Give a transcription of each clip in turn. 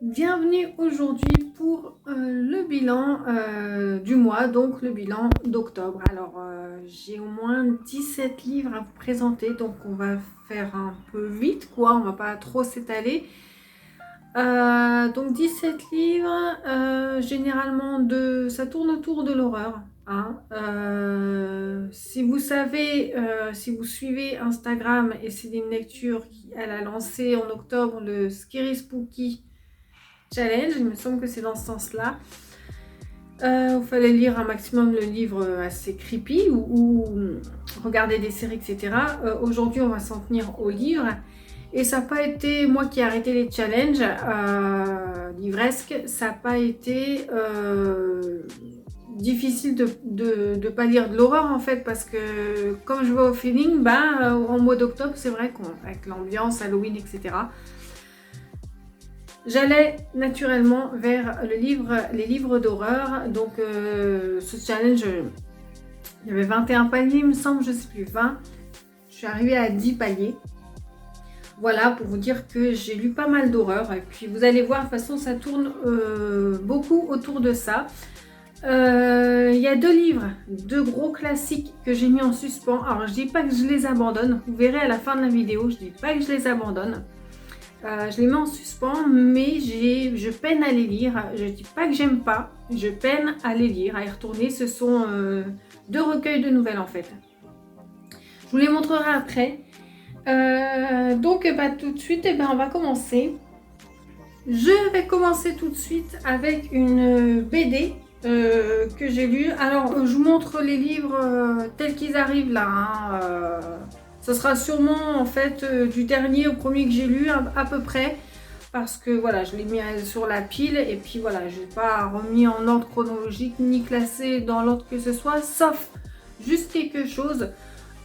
Bienvenue aujourd'hui pour le bilan du mois, donc le bilan d'octobre. Alors, j'ai au moins 17 livres à vous présenter, donc on va faire un peu vite, quoi, on va pas trop s'étaler. Donc 17 livres, généralement ça tourne autour de l'horreur. Hein. Si vous savez, si vous suivez Instagram et c'est une lecture qu'elle a lancé en octobre, le Scary Spooky Challenge, il me semble que c'est dans ce sens-là. Il fallait lire un maximum de livres assez creepy ou regarder des séries, etc. Aujourd'hui, on va s'en tenir aux livres. Et ça n'a pas été moi qui ai arrêté les challenges livresques. Ça n'a pas été difficile de ne pas lire de l'horreur en fait, parce que comme je vais au feeling, en mois d'octobre, c'est vrai qu'avec l'ambiance, Halloween, etc., j'allais naturellement vers les livres d'horreur. Donc ce challenge, il y avait 21 paliers, il me semble, je ne sais plus, 20. Je suis arrivée à 10 paliers. Voilà, pour vous dire que j'ai lu pas mal d'horreur. Et puis vous allez voir, de toute façon, ça tourne beaucoup autour de ça. Il y a deux livres, deux gros classiques que j'ai mis en suspens. Alors je dis pas que je les abandonne, vous verrez à la fin de la vidéo, je dis pas que je les abandonne. Je les mets en suspens, mais je peine à les lire. Je ne dis pas que j'aime pas, je peine à les lire, à y retourner. Ce sont deux recueils de nouvelles en fait. Je vous les montrerai après. Donc tout de suite, on va commencer. Je vais commencer tout de suite avec une BD que j'ai lue. Alors, je vous montre les livres tels qu'ils arrivent là. Hein, ce sera sûrement en fait du dernier au premier que j'ai lu à peu près, parce que voilà, je l'ai mis sur la pile et puis voilà, je n'ai pas remis en ordre chronologique ni classé dans l'ordre que ce soit, sauf juste quelque chose.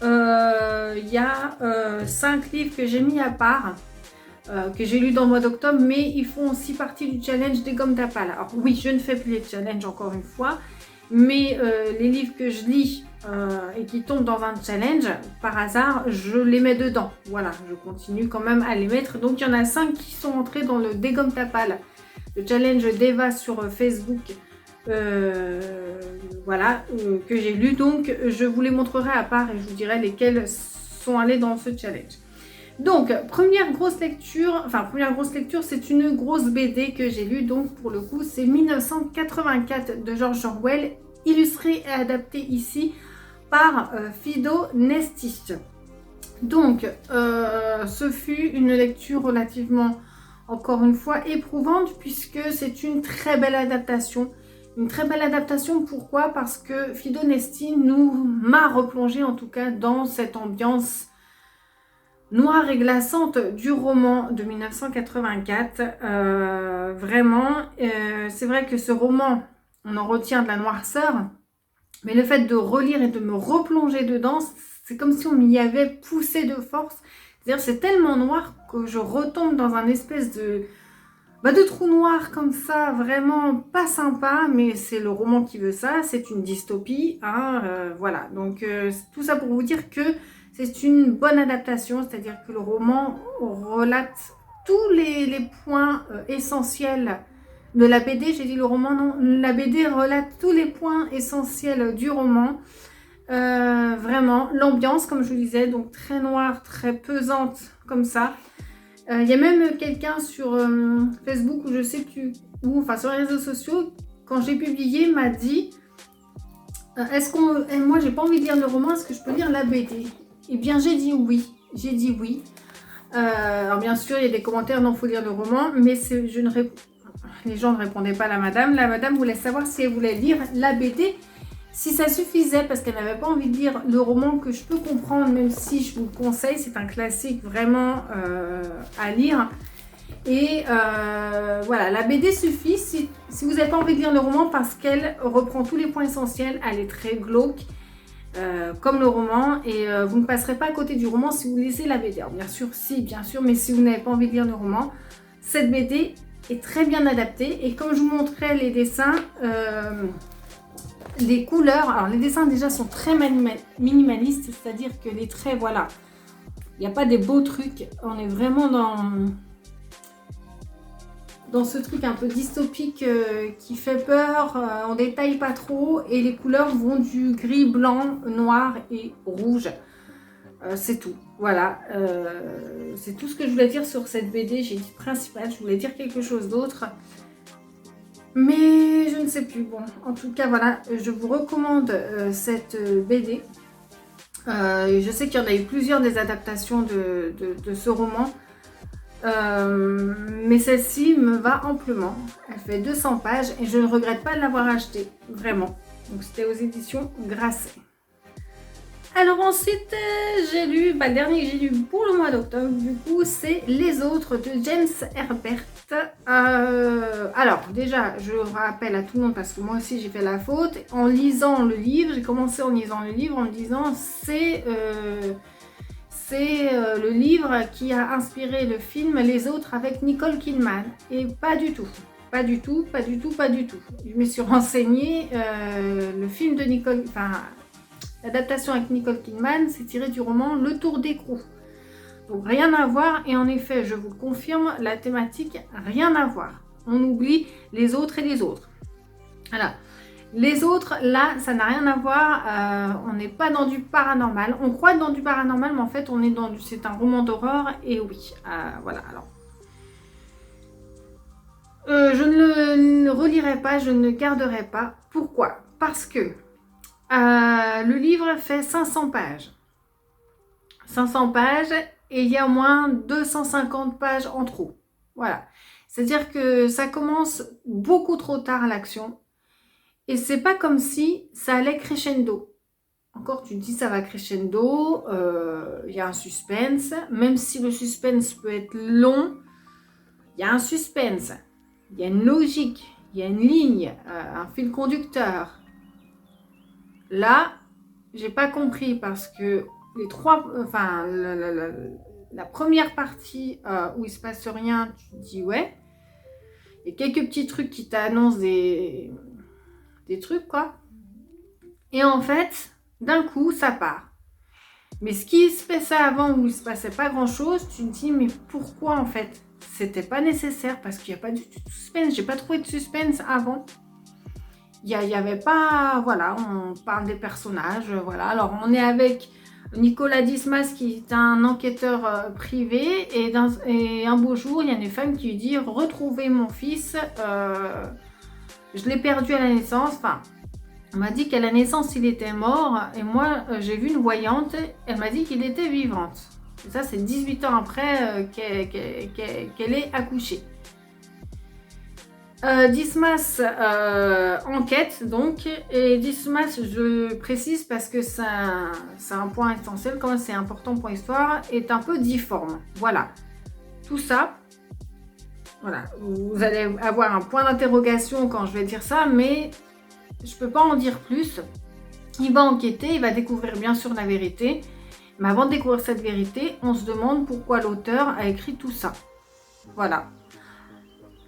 Il y a 5 livres que j'ai mis à part, que j'ai lu dans le mois d'octobre, mais ils font aussi partie du challenge des gommes d'Apal. Alors oui, je ne fais plus les challenges encore une fois, mais les livres que je lis et qui tombent dans un challenge, par hasard, je les mets dedans. Voilà, je continue quand même à les mettre. Donc il y en a 5 qui sont entrés dans le dégomme Tapal, le challenge d'Eva sur Facebook. Voilà, que j'ai lu. Donc je vous les montrerai à part et je vous dirai lesquels sont allés dans ce challenge. Donc, première grosse lecture, c'est une grosse BD que j'ai lue, donc pour le coup, c'est 1984 de George Orwell, illustré et adapté ici par Fido Nesti. Donc, ce fut une lecture relativement, encore une fois, éprouvante, puisque c'est une très belle adaptation. Une très belle adaptation, pourquoi? Parce que Fido Nesti m'a replongé, en tout cas, dans cette ambiance noire et glaçante du roman de 1984. Vraiment, c'est vrai que ce roman, on en retient de la noirceur, mais le fait de relire et de me replonger dedans, c'est comme si on m'y avait poussé de force. C'est-à-dire c'est tellement noir que je retombe dans un espèce de trou noir comme ça, vraiment pas sympa, mais c'est le roman qui veut ça, c'est une dystopie. Hein, voilà, donc tout ça pour vous dire que c'est une bonne adaptation, c'est-à-dire que le roman relate tous les points essentiels de la BD. J'ai dit le roman, non, la BD relate tous les points essentiels du roman. Vraiment, l'ambiance, comme je vous disais, donc très noire, très pesante, comme ça. Il y a même quelqu'un sur Facebook, ou je sais plus où, enfin sur les réseaux sociaux, quand j'ai publié, m'a dit moi j'ai pas envie de lire le roman, est-ce que je peux lire la BD? Eh bien, j'ai dit oui. Alors, bien sûr, il y a des commentaires, non, il faut lire le roman, mais les gens ne répondaient pas à la madame. La madame voulait savoir si elle voulait lire la BD, si ça suffisait, parce qu'elle n'avait pas envie de lire le roman, que je peux comprendre, même si je vous le conseille, c'est un classique vraiment à lire. Et voilà, la BD suffit si vous n'avez pas envie de lire le roman, parce qu'elle reprend tous les points essentiels, elle est très glauque. Comme le roman, et vous ne passerez pas à côté du roman si vous lisez la BD. Alors, bien sûr, mais si vous n'avez pas envie de lire le roman, cette BD est très bien adaptée. Et comme je vous montrais les dessins, les couleurs, alors les dessins déjà sont très minimalistes, c'est-à-dire que les traits, voilà, il n'y a pas des beaux trucs, on est vraiment dans ce truc un peu dystopique qui fait peur, on détaille pas trop et les couleurs vont du gris, blanc, noir et rouge. C'est tout, voilà, c'est tout ce que je voulais dire sur cette BD. J'ai dit principal, je voulais dire quelque chose d'autre, mais je ne sais plus. Bon, en tout cas, voilà, je vous recommande cette BD. Je sais qu'il y en a eu plusieurs des adaptations de ce roman, mais celle-ci me va amplement. Elle fait 200 pages et je ne regrette pas de l'avoir achetée, vraiment. Donc c'était aux éditions Grasset. Alors ensuite, j'ai lu, le dernier que j'ai lu pour le mois d'octobre, du coup, c'est Les Autres de James Herbert. Alors déjà, je rappelle à tout le monde, parce que moi aussi j'ai fait la faute, en lisant le livre, j'ai commencé en lisant le livre en me disant c'est le livre qui a inspiré le film Les Autres avec Nicole Kidman. Et pas du tout. Pas du tout, pas du tout, pas du tout. Je me suis renseignée, le film de Nicole... L'adaptation avec Nicole Kidman, c'est tiré du roman Le Tour d'écrou. Donc rien à voir, et en effet, je vous le confirme, la thématique, rien à voir. On oublie les autres et les autres. Voilà. Les autres, là, ça n'a rien à voir, on n'est pas dans du paranormal. On croit dans du paranormal, mais en fait, on est dans c'est un roman d'horreur, et oui, voilà, alors. Je ne le relirai pas, je ne le garderai pas. Pourquoi? Parce que le livre fait 500 pages. 500 pages et il y a au moins 250 pages en trop. Voilà. C'est-à-dire que ça commence beaucoup trop tard l'action. Et c'est pas comme si ça allait crescendo. Encore, tu te dis ça va crescendo, il y a un suspense. Même si le suspense peut être long, il y a un suspense. Il y a une logique, il y a une ligne, un fil conducteur. Là, j'ai pas compris parce que les trois, enfin, la première partie où il se passe rien, tu te dis ouais. Il y a quelques petits trucs qui t'annoncent des trucs quoi. Et en fait, d'un coup, ça part. Mais ce qui se passait avant où il se passait pas grand chose, tu te dis mais pourquoi en fait? C'était pas nécessaire parce qu'il n'y a pas du tout de suspense. J'ai pas trouvé de suspense avant. Il y avait pas, voilà, on parle des personnages, voilà. Alors on est avec Nicolas Dismas qui est un enquêteur privé et un beau jour il y a une femme qui lui dit retrouvez mon fils, je l'ai perdu à la naissance. Enfin, on m'a dit qu'à la naissance il était mort et moi j'ai vu une voyante, elle m'a dit qu'il était vivante. Et ça c'est 18 ans après qu'elle est accouchée. Dismas enquête donc, et Dismas, je précise parce que c'est un point essentiel, quand même c'est important pour l'histoire, est un peu difforme. Voilà, tout ça, voilà, vous allez avoir un point d'interrogation quand je vais dire ça, mais je peux pas en dire plus. Il va enquêter, il va découvrir bien sûr la vérité, mais avant de découvrir cette vérité, on se demande pourquoi l'auteur a écrit tout ça. Voilà.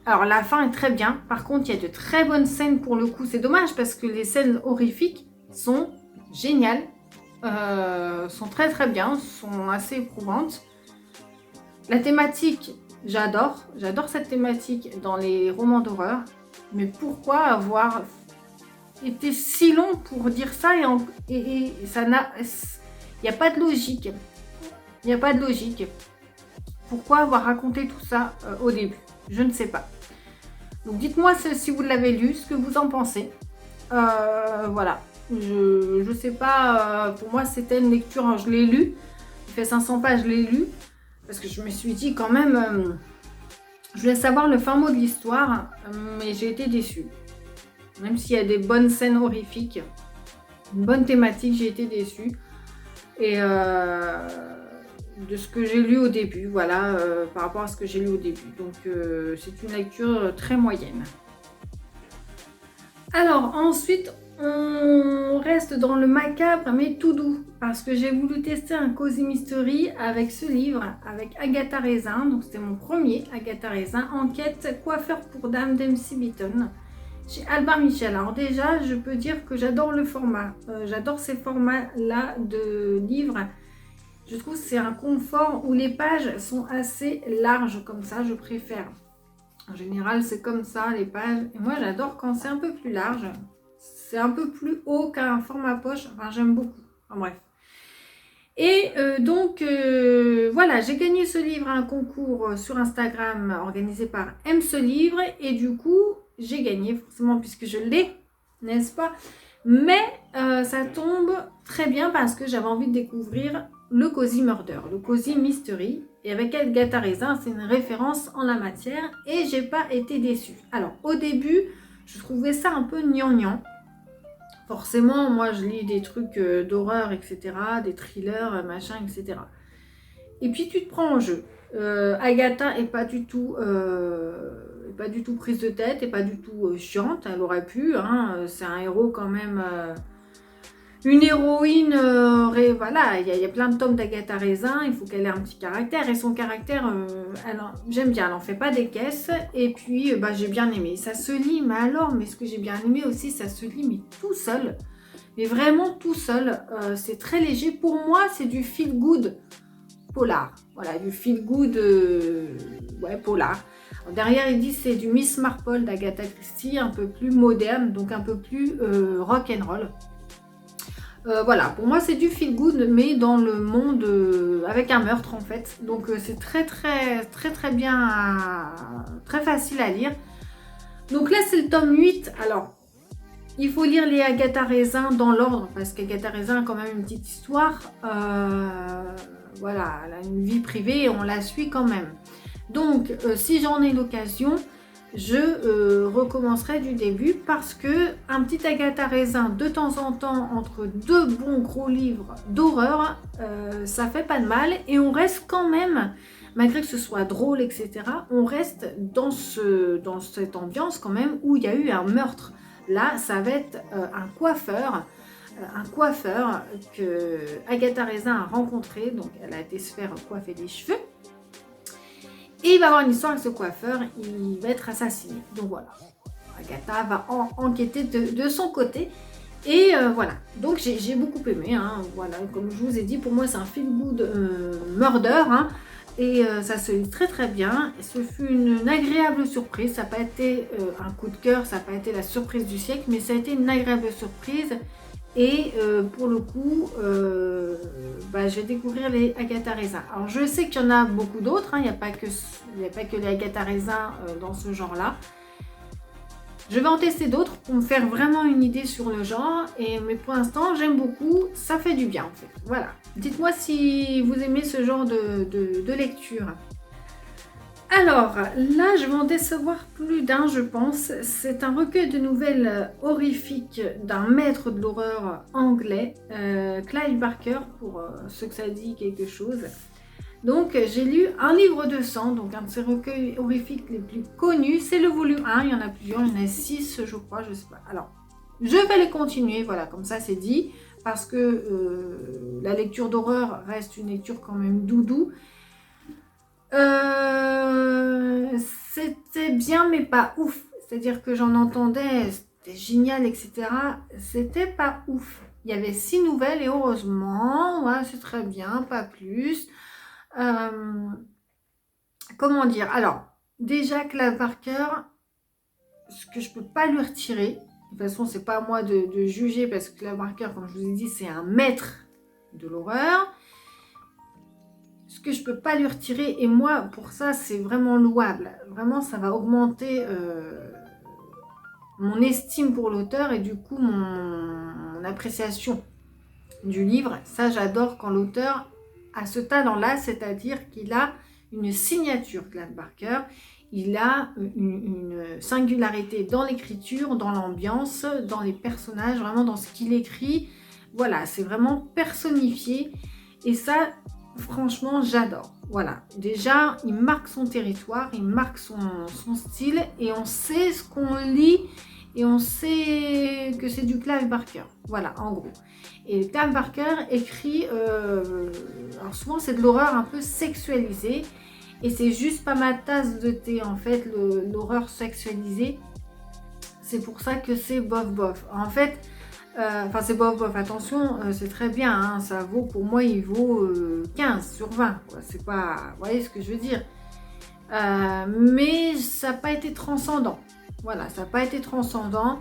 Alors la fin est très bien, par contre il y a de très bonnes scènes pour le coup, c'est dommage parce que les scènes horrifiques sont géniales, sont très très bien, sont assez éprouvantes. La thématique, j'adore cette thématique dans les romans d'horreur, mais pourquoi avoir été si long pour dire ça et ça n'a... Il n'y a pas de logique, il n'y a pas de logique. Pourquoi avoir raconté tout ça au début? Je ne sais pas. Donc dites-moi si vous l'avez lu, ce que vous en pensez. Voilà. Je sais pas, pour moi c'était une lecture, je l'ai lu. Il fait 500 pages, je l'ai lu. Parce que je me suis dit quand même, je voulais savoir le fin mot de l'histoire, mais j'ai été déçue. Même s'il y a des bonnes scènes horrifiques, une bonne thématique, j'ai été déçue. Et de ce que j'ai lu au début, voilà, par rapport à ce que j'ai lu au début. Donc c'est une lecture très moyenne. Alors ensuite, on reste dans le macabre mais tout doux, parce que j'ai voulu tester un Cozy Mystery avec ce livre, avec Agatha Raisin. Donc c'était mon premier, Agatha Raisin, Enquête coiffeur pour dame d'M.C. Beaton, chez Albin Michel. Alors déjà, je peux dire que j'adore le format, j'adore ces formats-là de livres. Je trouve que c'est un confort où les pages sont assez larges comme ça, je préfère. En général, c'est comme ça, les pages. Et moi, j'adore quand c'est un peu plus large. C'est un peu plus haut qu'un format poche. Enfin, j'aime beaucoup. Enfin, bref. Et voilà, j'ai gagné ce livre à un concours sur Instagram organisé par Aime ce livre. Et du coup, j'ai gagné forcément puisque je l'ai, n'est-ce pas? Mais ça tombe très bien parce que j'avais envie de découvrir le Cozy Murder, le Cozy Mystery. Et avec Agatha Raisin, c'est une référence en la matière et j'ai pas été déçue. Alors, au début, je trouvais ça un peu gnangnan. Forcément, moi, je lis des trucs d'horreur, etc., des thrillers, machin, etc. Et puis, tu te prends en jeu. Agatha est pas du tout prise de tête, et pas du tout chiante. Elle aurait pu, hein, c'est un héros quand même... une héroïne, voilà, il y a plein de tomes d'Agatha Raisin, il faut qu'elle ait un petit caractère, et son caractère, j'aime bien, elle en fait pas des caisses, et puis j'ai bien aimé, ça se lit, mais ce que j'ai bien aimé aussi, ça se lit, mais tout seul, mais vraiment tout seul, c'est très léger, pour moi, c'est du feel good polar, voilà, du feel good, polar. Alors, derrière, il dit c'est du Miss Marple d'Agatha Christie, un peu plus moderne, donc un peu plus rock'n'roll. Voilà, pour moi c'est du feel good, mais dans le monde avec un meurtre en fait. Donc c'est très bien, très facile à lire. Donc là c'est le tome 8. Alors, il faut lire les Agatha Raisin dans l'ordre, parce qu'Agatha Raisin a quand même une petite histoire. Voilà, elle a une vie privée et on la suit quand même. Donc si j'en ai l'occasion, je recommencerai du début parce que un petit Agatha Raisin de temps en temps entre deux bons gros livres d'horreur, ça fait pas de mal et on reste quand même, malgré que ce soit drôle, etc., on reste dans cette ambiance quand même où il y a eu un meurtre. Là, ça va être un coiffeur que Agatha Raisin a rencontré, donc elle a été se faire coiffer les cheveux. Et il va avoir une histoire avec ce coiffeur, il va être assassiné. Donc voilà, Agatha va enquêter de son côté. Et voilà, donc j'ai beaucoup aimé. Hein. Voilà, comme je vous ai dit, pour moi c'est un feel good murder. Hein. Et ça se lit très bien. Et ce fut une agréable surprise. Ça n'a pas été un coup de cœur, ça n'a pas été la surprise du siècle, mais ça a été une agréable surprise. Et pour le coup, je vais découvrir les Agatha Raisin. Alors je sais qu'il y en a beaucoup d'autres, hein. Il n'y a pas que les Agatha Raisin dans ce genre-là. Je vais en tester d'autres pour me faire vraiment une idée sur le genre. Mais pour l'instant, j'aime beaucoup, ça fait du bien en fait. Voilà. Dites-moi si vous aimez ce genre de lecture. Alors, là, je vais en décevoir plus d'un, je pense. C'est un recueil de nouvelles horrifiques d'un maître de l'horreur anglais, Clive Barker, pour ceux que ça dit quelque chose. Donc, j'ai lu un livre de sang, donc un de ces recueils horrifiques les plus connus. C'est le volume 1, il y en a plusieurs, il y en a 6, je crois, je sais pas. Alors, je vais les continuer, voilà, comme ça c'est dit, parce que la lecture d'horreur reste une lecture quand même doudou. C'était bien mais pas ouf, c'est-à-dire que j'en entendais, c'était génial, etc. C'était pas ouf. Il y avait 6 nouvelles et heureusement, ouais, c'est très bien, pas plus. Comment dire? Alors, déjà Clive Barker, ce que je peux pas lui retirer, de toute façon c'est pas à moi de juger parce que Clive Barker, comme je vous ai dit, c'est un maître de l'horreur. Ce que je peux pas lui retirer, et moi pour ça c'est vraiment louable, vraiment ça va augmenter mon estime pour l'auteur et du coup mon appréciation du livre. Ça j'adore quand l'auteur a ce talent là, c'est-à-dire qu'il a une signature, Clive Barker, il a une singularité dans l'écriture, dans l'ambiance, dans les personnages, vraiment dans ce qu'il écrit. Voilà, c'est vraiment personnifié et ça franchement, j'adore. Voilà, déjà, il marque son territoire, il marque son style et on sait ce qu'on lit et on sait que c'est du Clive Barker. Voilà, en gros. Et Clive Barker écrit, alors souvent c'est de l'horreur un peu sexualisée et c'est juste pas ma tasse de thé en fait, l'horreur sexualisée. C'est pour ça que c'est bof. En fait, c'est bof, attention, c'est très bien, hein, ça vaut, pour moi, il vaut 15 sur 20, quoi. C'est pas, vous voyez ce que je veux dire. Mais ça n'a pas été transcendant. Voilà, ça n'a pas été transcendant.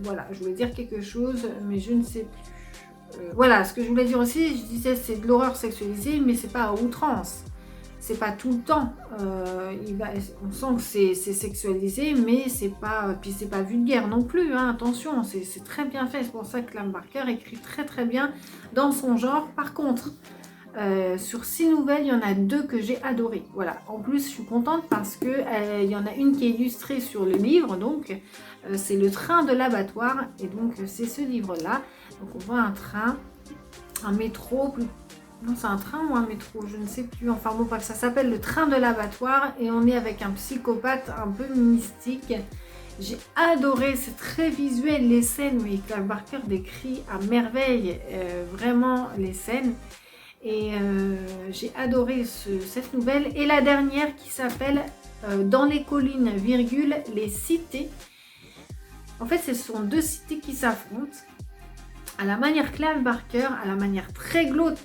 Voilà, je voulais dire quelque chose, mais je ne sais plus. Voilà, ce que je voulais dire aussi, je disais c'est de l'horreur sexualisée, mais c'est pas à outrance. C'est pas tout le temps. On sent que c'est sexualisé, mais c'est pas, puis c'est pas vulgaire non plus. Hein, attention, c'est très bien fait. C'est pour ça que Clive Barker écrit très très bien dans son genre. Par contre, sur 6 nouvelles, il y en a 2 que j'ai adorées. Voilà. En plus, je suis contente parce que il y en a une qui est illustrée sur le livre, donc c'est le train de l'abattoir, et donc c'est ce livre-là. Donc on voit un train, un métro, non c'est un train ou un métro, je ne sais plus. Enfin bon, bref, ça s'appelle le train de l'abattoir, et on est avec un psychopathe un peu mystique. J'ai adoré, c'est très visuel les scènes, mais Clive Barker décrit à merveille vraiment les scènes. Et j'ai adoré cette nouvelle. Et la dernière qui s'appelle Dans les collines, virgule, les cités. En fait, ce sont 2 cités qui s'affrontent à la manière Clive Barker, à la manière très glauque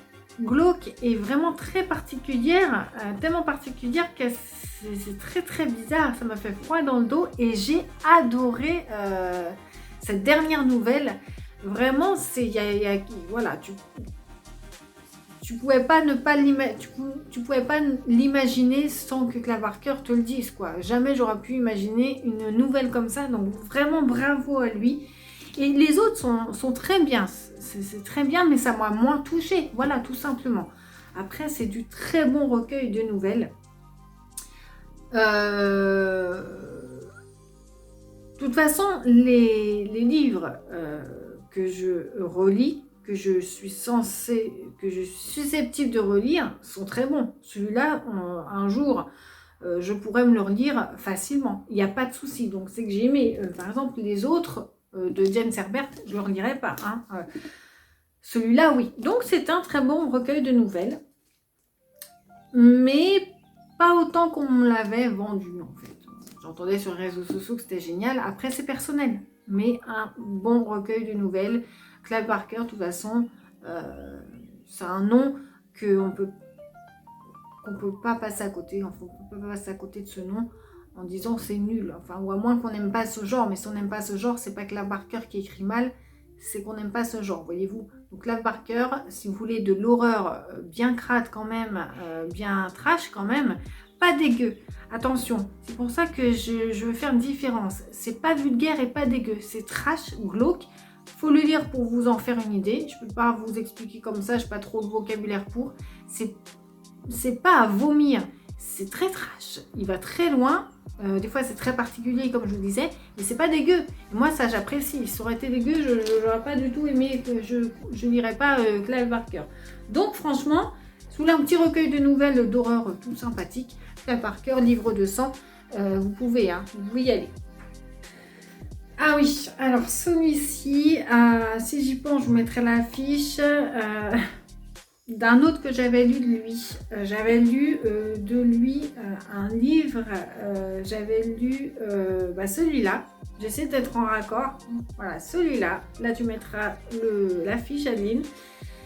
et vraiment très particulière, tellement particulière que c'est très très bizarre. Ça m'a fait froid dans le dos et j'ai adoré cette dernière nouvelle. Vraiment, voilà, tu pouvais pas ne pas tu pouvais pas l'imaginer sans que Clive Barker te le dise, quoi. Jamais j'aurais pu imaginer une nouvelle comme ça, donc vraiment bravo à lui. Et les autres sont très bien, c'est très bien, mais ça m'a moins touchée, voilà, tout simplement. Après, c'est du très bon recueil de nouvelles. De toute façon, les livres que je relis, que je suis susceptible de relire, sont très bons. Celui-là, un jour, je pourrais me le relire facilement. Il n'y a pas de souci. Donc, c'est que j'ai aimé, par exemple, les autres de James Herbert, je ne le relirai pas. Hein. Celui-là, oui. Donc, c'est un très bon recueil de nouvelles. Mais pas autant qu'on me l'avait vendu, en fait. J'entendais sur les réseaux sociaux que c'était génial. Après, c'est personnel. Mais un bon recueil de nouvelles. Clive Barker, de toute façon, c'est un nom qu'on peut pas passer à côté. Enfin, on peut pas passer à côté de ce nom en disant que c'est nul. Enfin, ou à moins qu'on n'aime pas ce genre. Mais si on n'aime pas ce genre, c'est pas Clive Barker qui écrit mal, c'est qu'on n'aime pas ce genre, voyez-vous. Donc Clive Barker, si vous voulez de l'horreur bien crade quand même, bien trash quand même, pas dégueu. Attention, c'est pour ça que je veux faire une différence. C'est pas vulgaire et pas dégueu, c'est trash ou glauque. Faut le lire pour vous en faire une idée. Je peux pas vous expliquer comme ça, j'ai pas trop de vocabulaire pour. C'est pas à vomir, c'est très trash. Il va très loin. Des fois c'est très particulier comme je vous disais, mais c'est pas dégueu. Et moi ça j'apprécie. Si ça aurait été dégueu, je n'aurais pas du tout aimé, que je lirais pas Clive Barker. Donc franchement, sous un petit recueil de nouvelles d'horreur tout sympathique, Clive Barker, livre de sang, vous pouvez y aller. Ah oui, alors celui-ci, si j'y pense, je vous mettrai l'affiche d'un autre que j'avais lu de lui. J'avais lu de lui un livre, j'avais lu celui-là. J'essaie d'être en raccord. Voilà, celui-là. Là, tu mettras l'affiche, Adeline.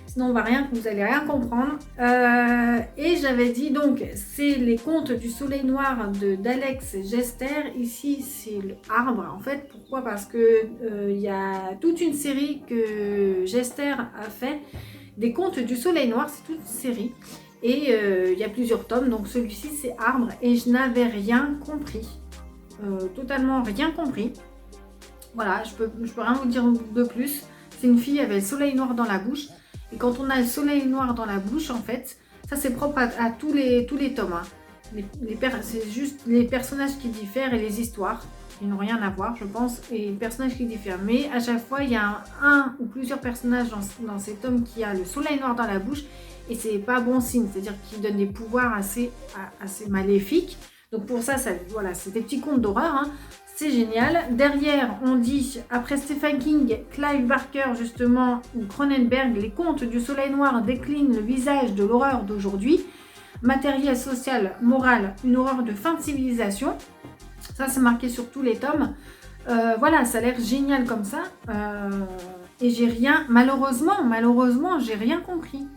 Sinon, vous allez rien comprendre. Et j'avais dit, donc, c'est les contes du soleil noir d'Alex Gester. Ici, c'est le arbre. En fait, pourquoi? Parce que il y a toute une série que Gester a fait. Des contes du soleil noir, c'est toute une série. Et il y a plusieurs tomes. Donc, celui-ci, c'est arbre. Et je n'avais rien compris. Totalement rien compris. Voilà, je peux rien vous dire de plus. C'est une fille, elle avait le soleil noir dans la bouche. Et quand on a le soleil noir dans la bouche, en fait, ça c'est propre à tous les tomes. Hein. C'est juste les personnages qui diffèrent et les histoires. Ils n'ont rien à voir, je pense, et les personnages qui diffèrent. Mais à chaque fois, il y a un ou plusieurs personnages dans ces tomes qui a le soleil noir dans la bouche. Et c'est pas bon signe, c'est-à-dire qu'ils donnent des pouvoirs assez maléfiques. Donc pour ça, voilà, c'est des petits contes d'horreur. Hein. C'est génial. Derrière, on dit, après Stephen King, Clive Barker, justement, ou Cronenberg, les contes du soleil noir déclinent le visage de l'horreur d'aujourd'hui. Matériel, social, moral, une horreur de fin de civilisation. Ça, c'est marqué sur tous les tomes. Voilà, ça a l'air génial comme ça. Et j'ai rien, malheureusement, j'ai rien compris.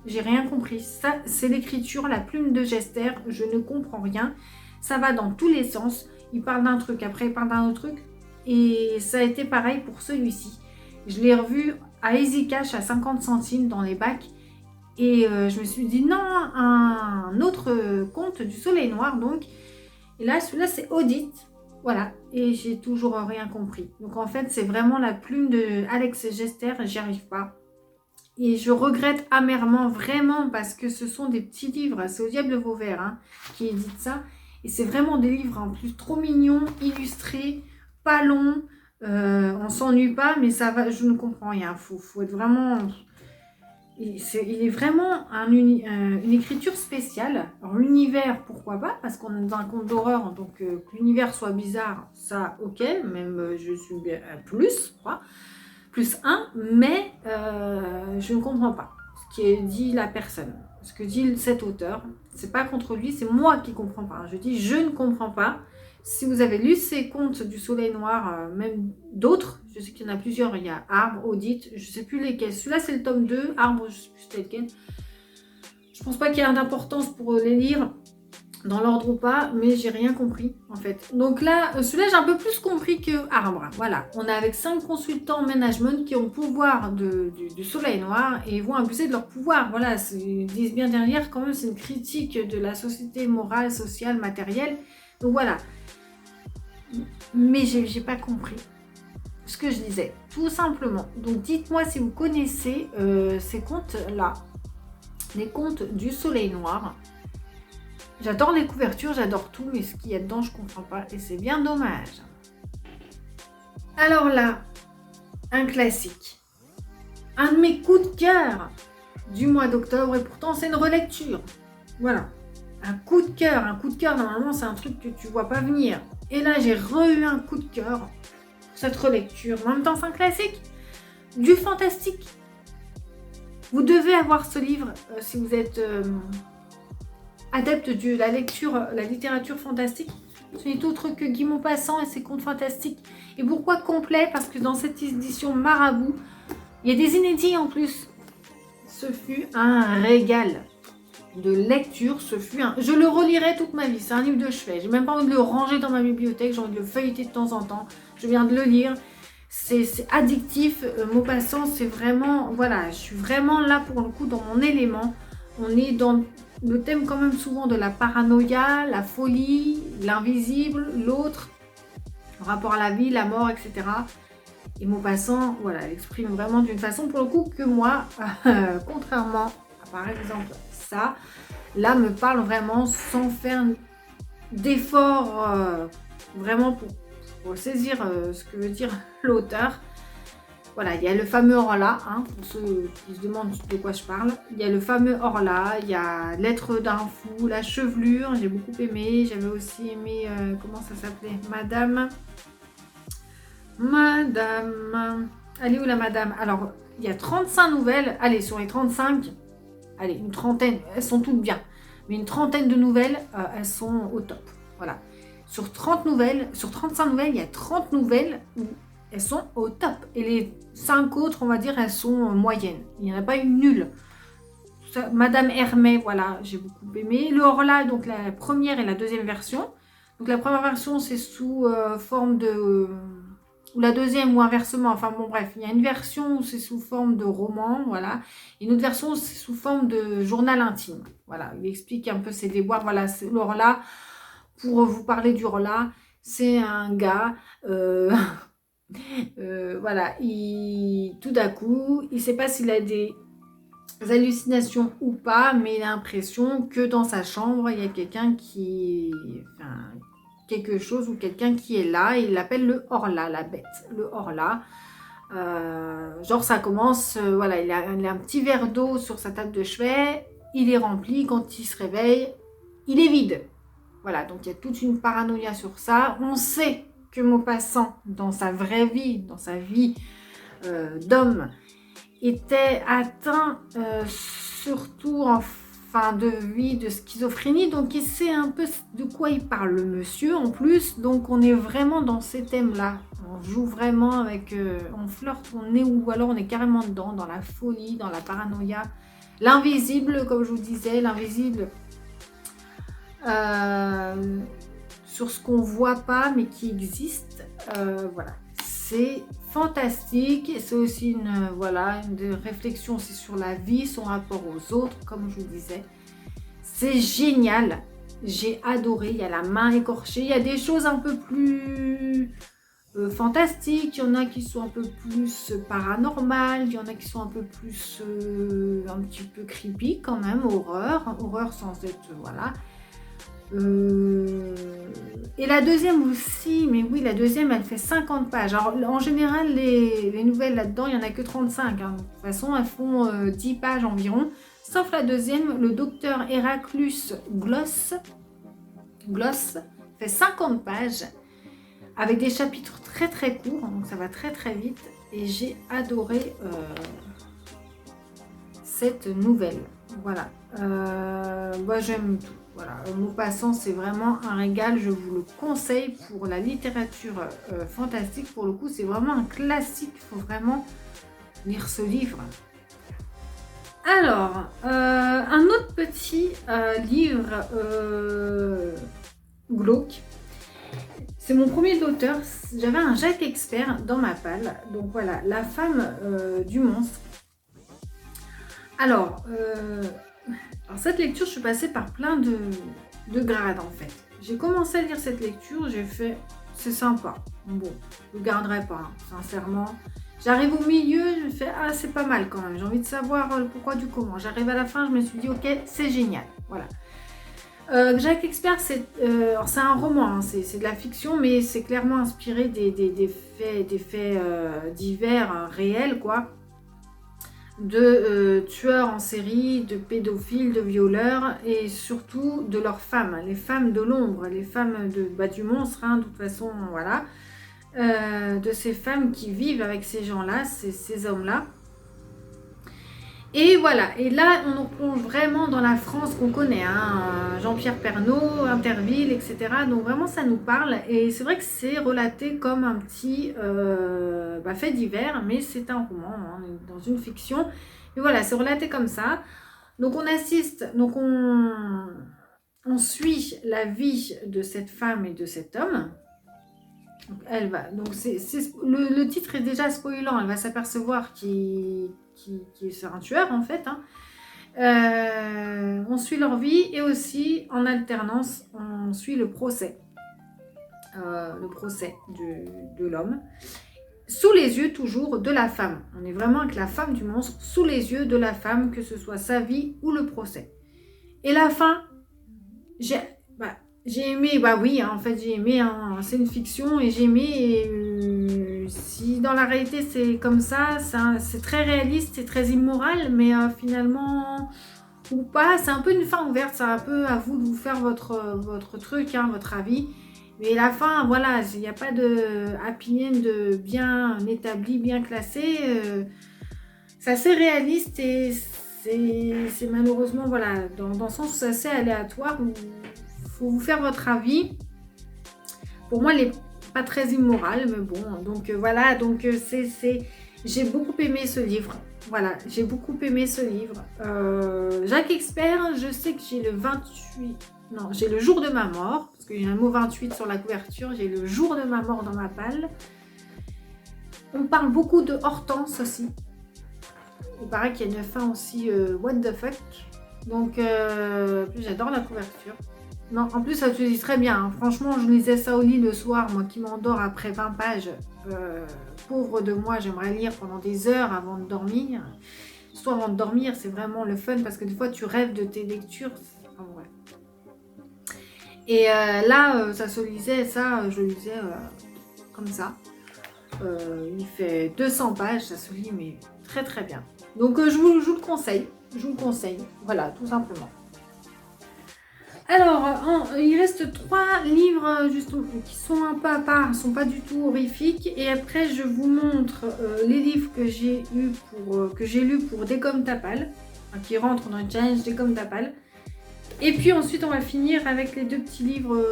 j'ai rien compris. Ça, c'est l'écriture, la plume de Gester, je ne comprends rien. Ça va dans tous les sens. Il parle d'un truc, après il parle d'un autre truc. Et ça a été pareil pour celui-ci. Je l'ai revu à Easy Cash à 50 centimes dans les bacs. Et je me suis dit non, un autre conte du Soleil Noir donc. Et là, celui-là c'est Audit. Voilà. Et j'ai toujours rien compris. Donc en fait, c'est vraiment la plume de Alex Gester, j'y arrive pas. Et je regrette amèrement, vraiment, parce que ce sont des petits livres. C'est au Diable Vauvert hein, qui édite ça. Et c'est vraiment des livres en plus trop mignons, illustrés, pas longs. On s'ennuie pas, mais ça va, je ne comprends rien. Faut être vraiment... il est vraiment une écriture spéciale. Alors l'univers, pourquoi pas, parce qu'on est dans un conte d'horreur, donc que l'univers soit bizarre, ça ok, même je suis plus, quoi. Plus 1, mais je ne comprends pas ce qui est dit la personne, ce que dit cet auteur. C'est pas contre lui, c'est moi qui ne comprends pas. Je dis je ne comprends pas. Si vous avez lu ces contes du Soleil Noir, même d'autres, je sais qu'il y en a plusieurs, il y a Arbre, Audit, je ne sais plus lesquels. Celui-là c'est le tome 2, Arbre, je ne sais plus c'était lequel. Je pense pas qu'il y ait d'importance pour les lire dans l'ordre ou pas, mais j'ai rien compris en fait. Donc là, celui-là j'ai un peu plus compris que Arbre. Voilà, on est avec 5 consultants en management qui ont le pouvoir du Soleil Noir et vont abuser de leur pouvoir. Voilà, ils disent bien derrière quand même, c'est une critique de la société morale, sociale, matérielle. Donc voilà. Mais j'ai pas compris ce que je disais, tout simplement. Donc dites-moi si vous connaissez ces contes-là, les contes du Soleil Noir. J'adore les couvertures, j'adore tout, mais ce qu'il y a dedans, je comprends pas et c'est bien dommage. Alors là, un classique. Un de mes coups de cœur du mois d'octobre et pourtant c'est une relecture. Voilà. Un coup de cœur, normalement c'est un truc que tu vois pas venir. Et là j'ai eu un coup de cœur pour cette relecture. En même temps c'est un classique. Du fantastique. Vous devez avoir ce livre si vous êtes... adepte de la lecture, la littérature fantastique, ce n'est autre que Guy Maupassant et ses contes fantastiques. Et pourquoi complet? Parce que dans cette édition Marabout, il y a des inédits en plus. Ce fut un régal de lecture, je le relirai toute ma vie, c'est un livre de chevet. J'ai même pas envie de le ranger dans ma bibliothèque, j'ai envie de le feuilleter de temps en temps. Je viens de le lire, c'est addictif. Maupassant, c'est vraiment, voilà, je suis vraiment là pour le coup dans mon élément. On est dans le thème quand même souvent de la paranoïa, la folie, l'invisible, l'autre, le rapport à la vie, la mort, etc. Et Maupassant, voilà, elle exprime vraiment d'une façon pour le coup que moi, contrairement à par exemple ça, là me parle vraiment sans faire d'effort vraiment pour saisir ce que veut dire l'auteur. Voilà, il y a le fameux Horla, hein, pour ceux qui se demandent de quoi je parle. Il y a le fameux Horla, il y a Lettre d'un fou, La chevelure, j'ai beaucoup aimé. J'avais aussi aimé, comment ça s'appelait? Madame. Elle est où la madame? Alors, il y a 35 nouvelles. Allez, sur les 35, allez, une trentaine, elles sont toutes bien. Mais une trentaine de nouvelles, elles sont au top. Voilà. Sur 30 nouvelles, sur 35 nouvelles, il y a 30 nouvelles où elles sont au top. Et les 5 autres, on va dire, elles sont moyennes. Il n'y en a pas une nulle. Madame Hermé, voilà, j'ai beaucoup aimé. Le Horla, donc la première et la deuxième version. Donc la première version, c'est sous forme de... ou la deuxième, ou inversement. Enfin bon, bref, il y a une version où c'est sous forme de roman, voilà. Et une autre version, c'est sous forme de journal intime. Voilà, il explique un peu ses déboires. Voilà, le Horla, pour vous parler du Horla, c'est un gars... voilà, tout d'un coup, il ne sait pas s'il a des hallucinations ou pas, mais il a l'impression que dans sa chambre, il y a quelqu'un qui... Enfin, quelque chose ou quelqu'un qui est là, et il l'appelle le Horla, la bête, le Horla. Genre ça commence, voilà, il a un petit verre d'eau sur sa table de chevet, il est rempli, quand il se réveille, il est vide. Voilà, donc il y a toute une paranoïa sur ça. On sait que Maupassant, dans sa vraie vie, dans sa vie d'homme, était atteint surtout en fin de vie de schizophrénie. Donc il sait un peu de quoi il parle, le monsieur, en plus. Donc on est vraiment dans ces thèmes-là. On joue vraiment avec... on flirte, on est ou alors on est carrément dedans, dans la folie, dans la paranoïa. L'invisible, comme je vous disais, l'invisible sur ce qu'on voit pas mais qui existe. Voilà, c'est fantastique. C'est aussi une réflexion aussi sur la vie, son rapport aux autres, comme je vous disais. C'est génial. J'ai adoré. Il y a la main écorchée. Il y a des choses un peu plus fantastiques. Il y en a qui sont un peu plus paranormales. Il y en a qui sont un peu plus un petit peu creepy quand même. Horreur. Horreur sans être... Voilà. Et la deuxième aussi, mais oui, la deuxième, elle fait 50 pages. Alors, en général, les nouvelles là-dedans, il n'y en a que 35. Hein. De toute façon, elles font 10 pages environ. Sauf la deuxième, le docteur Héraclus Gloss fait 50 pages avec des chapitres très très courts. Donc, ça va très très vite. Et j'ai adoré cette nouvelle. Voilà. Moi, j'aime tout. Voilà, Maupassant, c'est vraiment un régal, je vous le conseille pour la littérature fantastique. Pour le coup, c'est vraiment un classique, il faut vraiment lire ce livre. Alors, un autre petit livre glauque. C'est mon premier auteur, j'avais un Jacques Expert dans ma palle. Donc voilà, La femme du monstre. Alors, cette lecture, je suis passée par plein de grades en fait. J'ai commencé à lire cette lecture, j'ai fait, c'est sympa. Bon, je ne garderai pas, hein, sincèrement. J'arrive au milieu, je me fais, ah c'est pas mal quand même, j'ai envie de savoir le pourquoi du comment. J'arrive à la fin, je me suis dit, ok, c'est génial. Voilà. Jacques Expert, c'est un roman, hein, c'est de la fiction, mais c'est clairement inspiré des faits divers, réels, quoi. De tueurs en série, de pédophiles, de violeurs et surtout de leurs femmes, les femmes de l'ombre, les femmes du monstre, hein, de toute façon, voilà, de ces femmes qui vivent avec ces gens-là, ces hommes-là. Et voilà, et là on nous plonge vraiment dans la France qu'on connaît, hein, Jean-Pierre Pernaut, Interville, etc. Donc vraiment ça nous parle et c'est vrai que c'est relaté comme un petit fait divers, mais c'est un roman, hein, dans une fiction. Et voilà, c'est relaté comme ça. Donc on assiste, donc on suit la vie de cette femme et de cet homme. Donc elle va, donc le titre est déjà spoilant, elle va s'apercevoir c'est un tueur en fait. Hein. On suit leur vie et aussi en alternance, on suit le procès de l'homme, sous les yeux toujours de la femme. On est vraiment avec la femme du monstre, sous les yeux de la femme, que ce soit sa vie ou le procès. Et la fin, j'ai aimé, oui, hein, en fait j'ai aimé, hein, c'est une fiction et j'ai aimé, si dans la réalité c'est comme ça, c'est très réaliste, c'est très immoral, mais finalement, ou pas, c'est un peu une fin ouverte, c'est un peu à vous de vous faire votre truc, hein, votre avis. Mais la fin, voilà, il n'y a pas de happy end bien établi, bien classé, c'est assez réaliste et c'est malheureusement, voilà, dans le sens où c'est assez aléatoire, où faut vous faire votre avis. Pour moi, elle n'est pas très immorale, mais bon. Donc voilà, donc j'ai beaucoup aimé ce livre. Voilà, j'ai beaucoup aimé ce livre. Jacques Expert, je sais que j'ai le 28... Non, j'ai le jour de ma mort, parce qu'il y a un mot 28 sur la couverture. J'ai le jour de ma mort dans ma palle. On parle beaucoup de Hortense aussi. Il paraît qu'il y a une fin aussi what the fuck. Donc, j'adore la couverture. Non, en plus, ça se dit très bien. Hein. Franchement, je lisais ça au lit le soir, moi qui m'endors après 20 pages. Pauvre de moi, j'aimerais lire pendant des heures avant de dormir. Soit avant de dormir, c'est vraiment le fun parce que des fois, tu rêves de tes lectures. Enfin, ouais. Et là, ça se lisait, je lisais comme ça. Il fait 200 pages, ça se lit, mais très très bien. Donc, je vous le conseille. Je vous le conseille. Voilà, tout simplement. Alors, il reste 3 livres justement, qui sont un peu à part, ne sont pas du tout horrifiques. Et après, je vous montre les livres que j'ai lus pour Dégomme ta palle, qui rentrent dans le challenge Dégomme ta palle. Et puis ensuite, on va finir avec les 2 petits livres,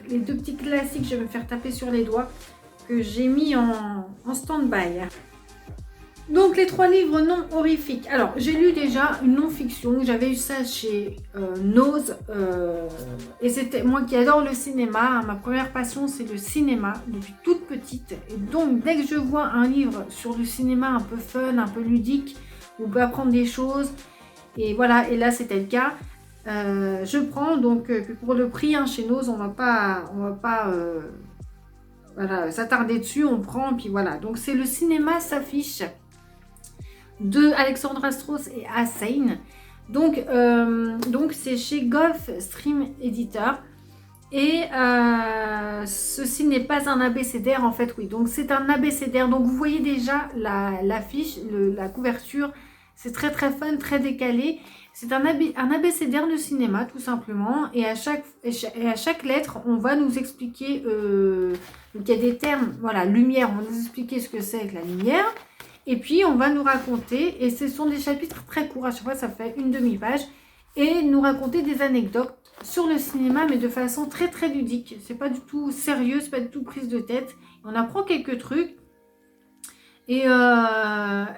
les 2 petits classiques, je vais me faire taper sur les doigts, que j'ai mis en stand-by. Donc les 3 livres non horrifiques. Alors j'ai lu déjà une non-fiction, j'avais eu ça chez Nose, et c'était moi qui adore le cinéma, hein, ma première passion c'est le cinéma depuis toute petite. Et donc dès que je vois un livre sur le cinéma un peu fun, un peu ludique, où on peut apprendre des choses, et voilà, et là c'était le cas, je prends. Donc pour le prix, hein, chez Nose on va pas voilà, s'attarder dessus, on prend, puis voilà. Donc c'est Le cinéma s'affiche de Alexandra Strauss et Hossein. Donc c'est chez Golf Stream Editor. Et ceci n'est pas un abécédaire, en fait, oui. Donc c'est un abécédaire. Donc vous voyez déjà l'affiche, la couverture. C'est très très fun, très décalé. C'est un abécédaire de cinéma, tout simplement. Et à chaque lettre, on va nous expliquer... donc il y a des termes, voilà, lumière, on va nous expliquer ce que c'est que la lumière. Et puis on va nous raconter, et ce sont des chapitres très courts, à chaque fois ça fait une demi-page, et nous raconter des anecdotes sur le cinéma, mais de façon très très ludique. C'est pas du tout sérieux, c'est pas du tout prise de tête. On apprend quelques trucs, et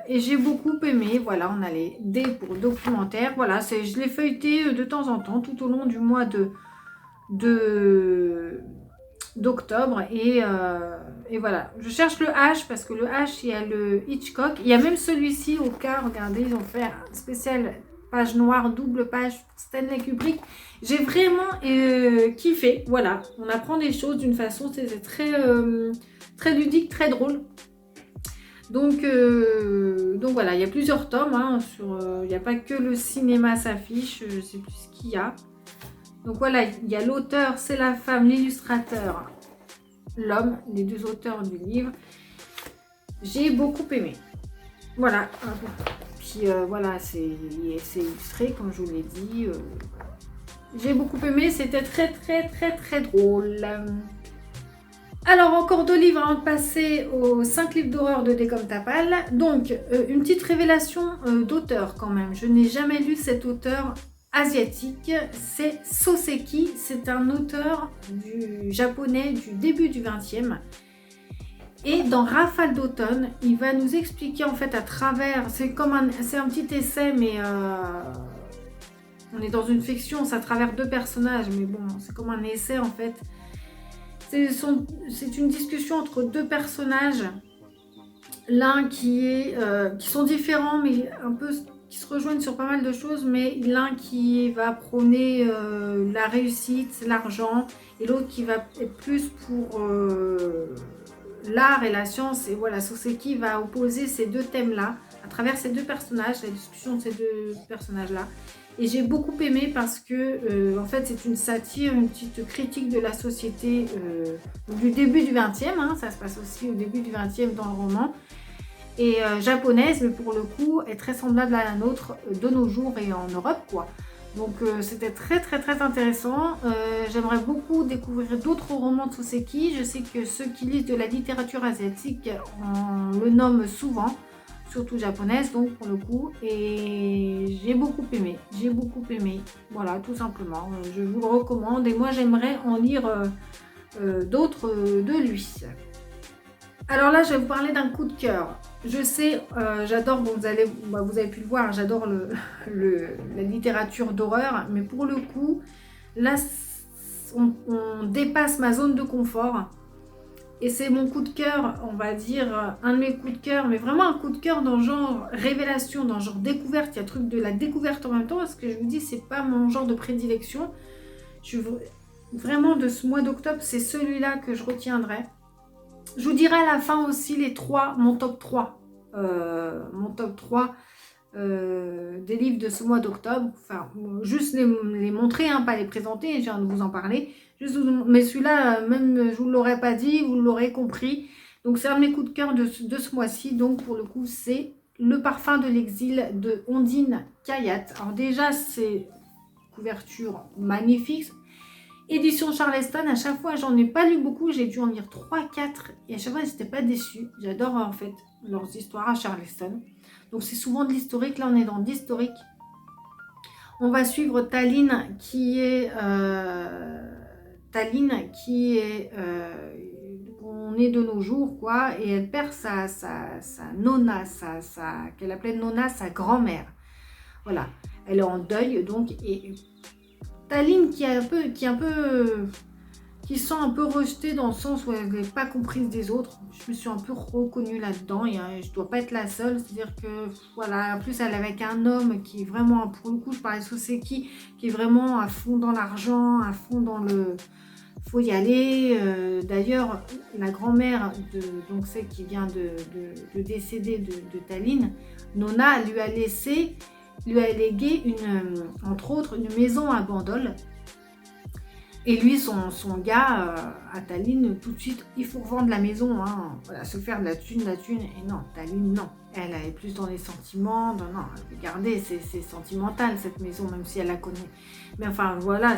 j'ai beaucoup aimé. Voilà, on a les D pour documentaire. Voilà, je l'ai feuilleté de temps en temps, tout au long du mois d'octobre, et voilà, je cherche le H parce que le H, il y a le Hitchcock, il y a même celui-ci au cas, regardez, ils ont fait un spécial page noire, double page Stanley Kubrick. J'ai vraiment kiffé. Voilà, on apprend des choses d'une façon, c'est très très ludique, très drôle. Donc voilà, il y a plusieurs tomes, hein, il n'y a pas que le cinéma s'affiche, je sais plus ce qu'il y a. Donc voilà, il y a l'auteur, c'est la femme, l'illustrateur, l'homme, les 2 auteurs du livre. J'ai beaucoup aimé. Voilà. Puis voilà, c'est illustré, comme je vous l'ai dit. J'ai beaucoup aimé, c'était très très très très drôle. Alors encore 2 livres avant de passer aux 5 livres d'horreur de D comme Tapal. Donc une petite révélation d'auteur quand même. Je n'ai jamais lu cet auteur asiatique, c'est Soseki. C'est un auteur japonais du début du 20e. Et dans Rafale d'automne, il va nous expliquer en fait à travers, c'est un petit essai, mais on est dans une fiction, c'est à travers 2 personnages, mais bon, c'est comme un essai en fait. C'est une discussion entre 2 personnages, l'un qui sont différents, mais un peu qui se rejoignent sur pas mal de choses, mais l'un qui va prôner la réussite, l'argent, et l'autre qui va être plus pour l'art et la science. Et voilà, Soseki va opposer ces 2 thèmes-là à travers ces 2 personnages, la discussion de ces 2 personnages-là. Et j'ai beaucoup aimé parce que, en fait, c'est une satire, une petite critique de la société du début du 20e, hein, ça se passe aussi au début du 20e dans le roman, et japonaise, mais pour le coup, est très semblable à la nôtre de nos jours et en Europe, quoi. Donc c'était très très très intéressant. J'aimerais beaucoup découvrir d'autres romans de Soseki. Je sais que ceux qui lisent de la littérature asiatique le nomment souvent, surtout japonaise, donc pour le coup, et j'ai beaucoup aimé, voilà, tout simplement. Je vous le recommande, et moi j'aimerais en lire d'autres de lui. Alors là, je vais vous parler d'un coup de cœur. Je sais, j'adore, bon, vous avez pu le voir, j'adore la littérature d'horreur, mais pour le coup, là, on dépasse ma zone de confort. Et c'est mon coup de cœur, on va dire, un de mes coups de cœur, mais vraiment un coup de cœur dans le genre révélation, dans le genre découverte. Il y a truc de la découverte en même temps, parce que je vous dis, c'est pas mon genre de prédilection. Vraiment, de ce mois d'octobre, c'est celui-là que je retiendrai. Je vous dirai à la fin aussi mon top 3. Mon top 3 des livres de ce mois d'octobre. Enfin, juste les montrer, hein, pas les présenter, je viens de vous en parler. Mais celui-là, même je vous l'aurais pas dit, vous l'aurez compris. Donc c'est un de mes coups de cœur de ce mois-ci. Donc pour le coup, c'est Le parfum de l'exil de Ondine Kayat. Alors déjà, c'est couverture magnifique. Édition Charleston, à chaque fois, j'en ai pas lu beaucoup, j'ai dû en lire 3-4, et à chaque fois, j'étais pas déçue. J'adore en fait leurs histoires à Charleston. Donc c'est souvent de l'historique, là on est dans de l'historique. On va suivre Taline qui est... on est de nos jours, quoi, et elle perd sa nonna, qu'elle appelait nonna, sa grand-mère. Voilà, elle est en deuil, donc, et Taline qui se sent un peu rejetée dans le sens où elle n'est pas comprise des autres. Je me suis un peu reconnue là-dedans et je ne dois pas être la seule. C'est-à-dire que, voilà, en plus elle est avec un homme qui est vraiment, pour le coup, je parlais de Soseki, qui est vraiment à fond dans l'argent, à fond dans le... Faut y aller. D'ailleurs, la grand-mère, donc celle qui vient de décéder de Taline, Nonna lui a légué, entre autres, une maison à Bandol. Et lui, son gars, à Taline, tout de suite, il faut revendre la maison, hein, voilà, se faire de la thune. Et non, Taline, non. Elle est plus dans les sentiments. Non, regardez, c'est sentimental cette maison, même si elle la connaît. Mais enfin, voilà,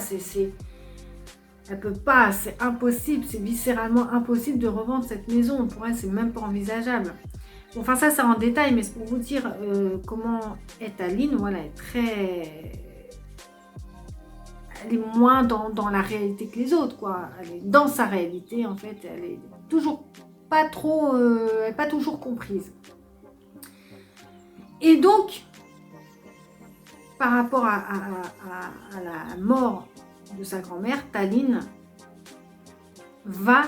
elle peut pas, c'est impossible, c'est viscéralement impossible de revendre cette maison. Pour elle, c'est même pas envisageable. Bon, enfin, ça en détail, mais c'est pour vous dire comment est Taline. Voilà, elle est moins dans la réalité que les autres, quoi. Elle est dans sa réalité, en fait. Elle est toujours pas trop... elle n'est pas toujours comprise. Et donc, par rapport à la mort de sa grand-mère, Taline va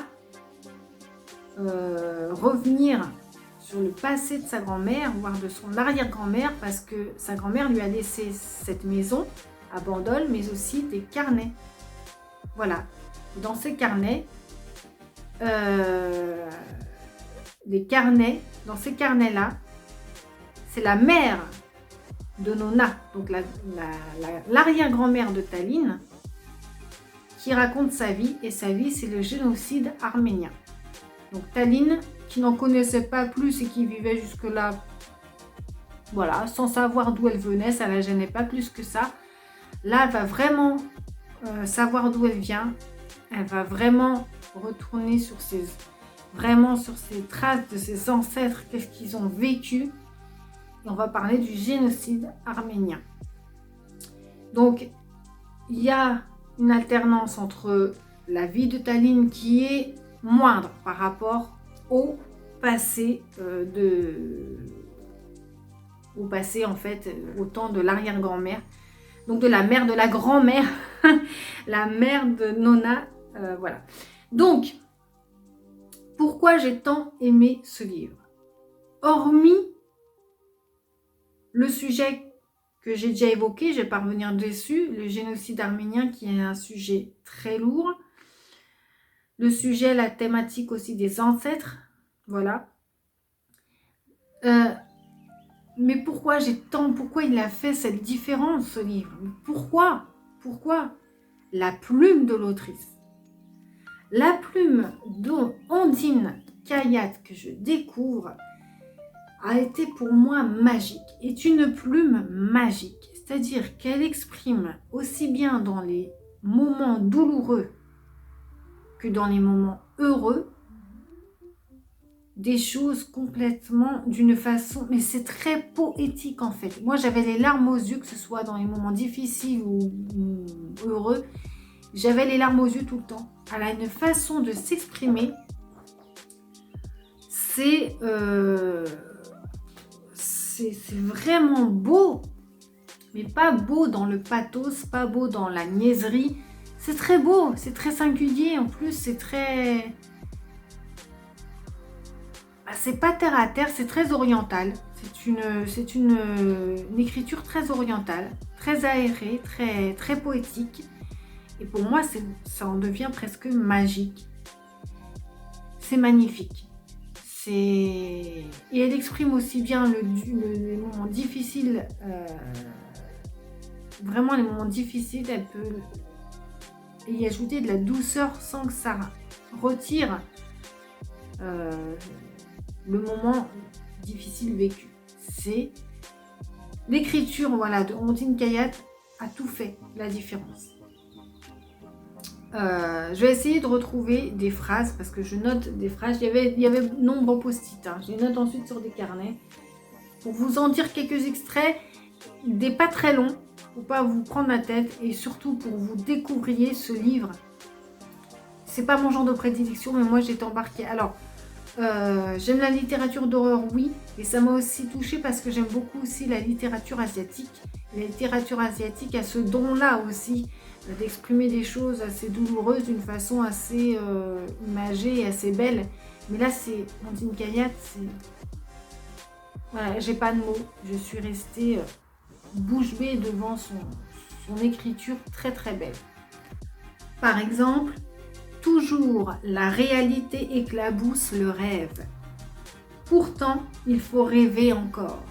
revenir sur le passé de sa grand-mère, voire de son arrière-grand-mère, parce que sa grand-mère lui a laissé cette maison à Bandol, mais aussi des carnets. Voilà. Dans ces carnets, dans ces carnets-là, c'est la mère de Nonna, donc l'arrière-grand-mère de Taline, qui raconte sa vie, et sa vie, c'est le génocide arménien. Donc Taline, qui n'en connaissait pas plus et qui vivait jusque-là, voilà, sans savoir d'où elle venait, ça ne la gênait pas plus que ça. Là, elle va vraiment savoir d'où elle vient. Elle va vraiment retourner sur ses traces de ses ancêtres, qu'est-ce qu'ils ont vécu. Et on va parler du génocide arménien. Donc, il y a une alternance entre la vie de Taline qui est moindre par rapport au passé en fait, au temps de l'arrière-grand-mère. Donc de la mère de la grand-mère, la mère de Nonna, voilà. Donc, pourquoi j'ai tant aimé ce livre? Hormis le sujet que j'ai déjà évoqué, je ne vais pas revenir dessus, le génocide arménien qui est un sujet très lourd, le sujet, la thématique aussi des ancêtres, voilà. Mais pourquoi il a fait cette différence, ce livre? Pourquoi la plume de l'autrice, la plume d'Ondine Kayat que je découvre, a été pour moi magique, est une plume magique. C'est-à-dire qu'elle exprime aussi bien dans les moments douloureux que dans les moments heureux, des choses complètement d'une façon, mais c'est très poétique en fait. Moi j'avais les larmes aux yeux, que ce soit dans les moments difficiles ou heureux, j'avais les larmes aux yeux tout le temps. Elle a une façon de s'exprimer, c'est vraiment beau, mais pas beau dans le pathos, pas beau dans la niaiserie. C'est très beau, c'est très singulier, en plus c'est très... C'est pas terre à terre, c'est très oriental. C'est une écriture très orientale, très aérée, très poétique. Et pour moi, ça en devient presque magique. C'est magnifique. Et elle exprime aussi bien les moments difficiles, vraiment les moments difficiles, elle peut y ajouter de la douceur sans que ça retire le moment difficile vécu. C'est l'écriture, voilà, de Ondine Kayat a tout fait la différence. Je vais essayer de retrouver des phrases parce que je note des phrases. Il y avait nombre de post-it. Hein. Je les note ensuite sur des carnets pour vous en dire quelques extraits, des pas très longs, pour pas vous prendre la tête et surtout pour vous découvrir ce livre. c'est pas mon genre de prédilection, mais moi j'étais embarquée. Alors, j'aime la littérature d'horreur, oui, et ça m'a aussi touchée parce que j'aime beaucoup aussi la littérature asiatique. La littérature asiatique a ce don-là aussi d'exprimer des choses assez douloureuses d'une façon assez imagée et assez belle. Mais là, c'est Ondine Kayat, c'est... Voilà, j'ai pas de mots. Je suis restée bouche bée devant son écriture très très belle. Par exemple, toujours la réalité éclabousse le rêve. Pourtant, il faut rêver encore.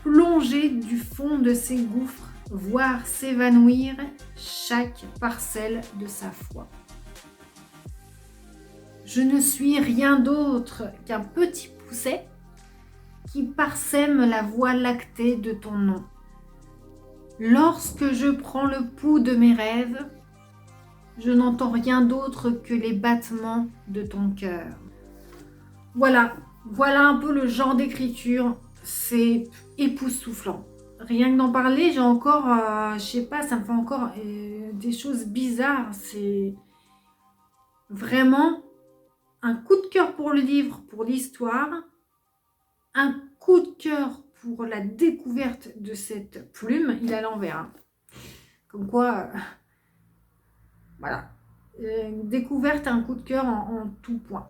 Plonger du fond de ses gouffres, voir s'évanouir chaque parcelle de sa foi. Je ne suis rien d'autre qu'un petit pousset qui parsème la voie lactée de ton nom. Lorsque je prends le pouls de mes rêves, je n'entends rien d'autre que les battements de ton cœur. Voilà un peu le genre d'écriture, c'est époustouflant. Rien que d'en parler, j'ai encore, je sais pas, ça me fait encore des choses bizarres. C'est vraiment un coup de cœur pour le livre, pour l'histoire, un coup de cœur pour la découverte de cette plume. Il est à l'envers, hein. Comme quoi, voilà, une découverte, un coup de cœur en tout point.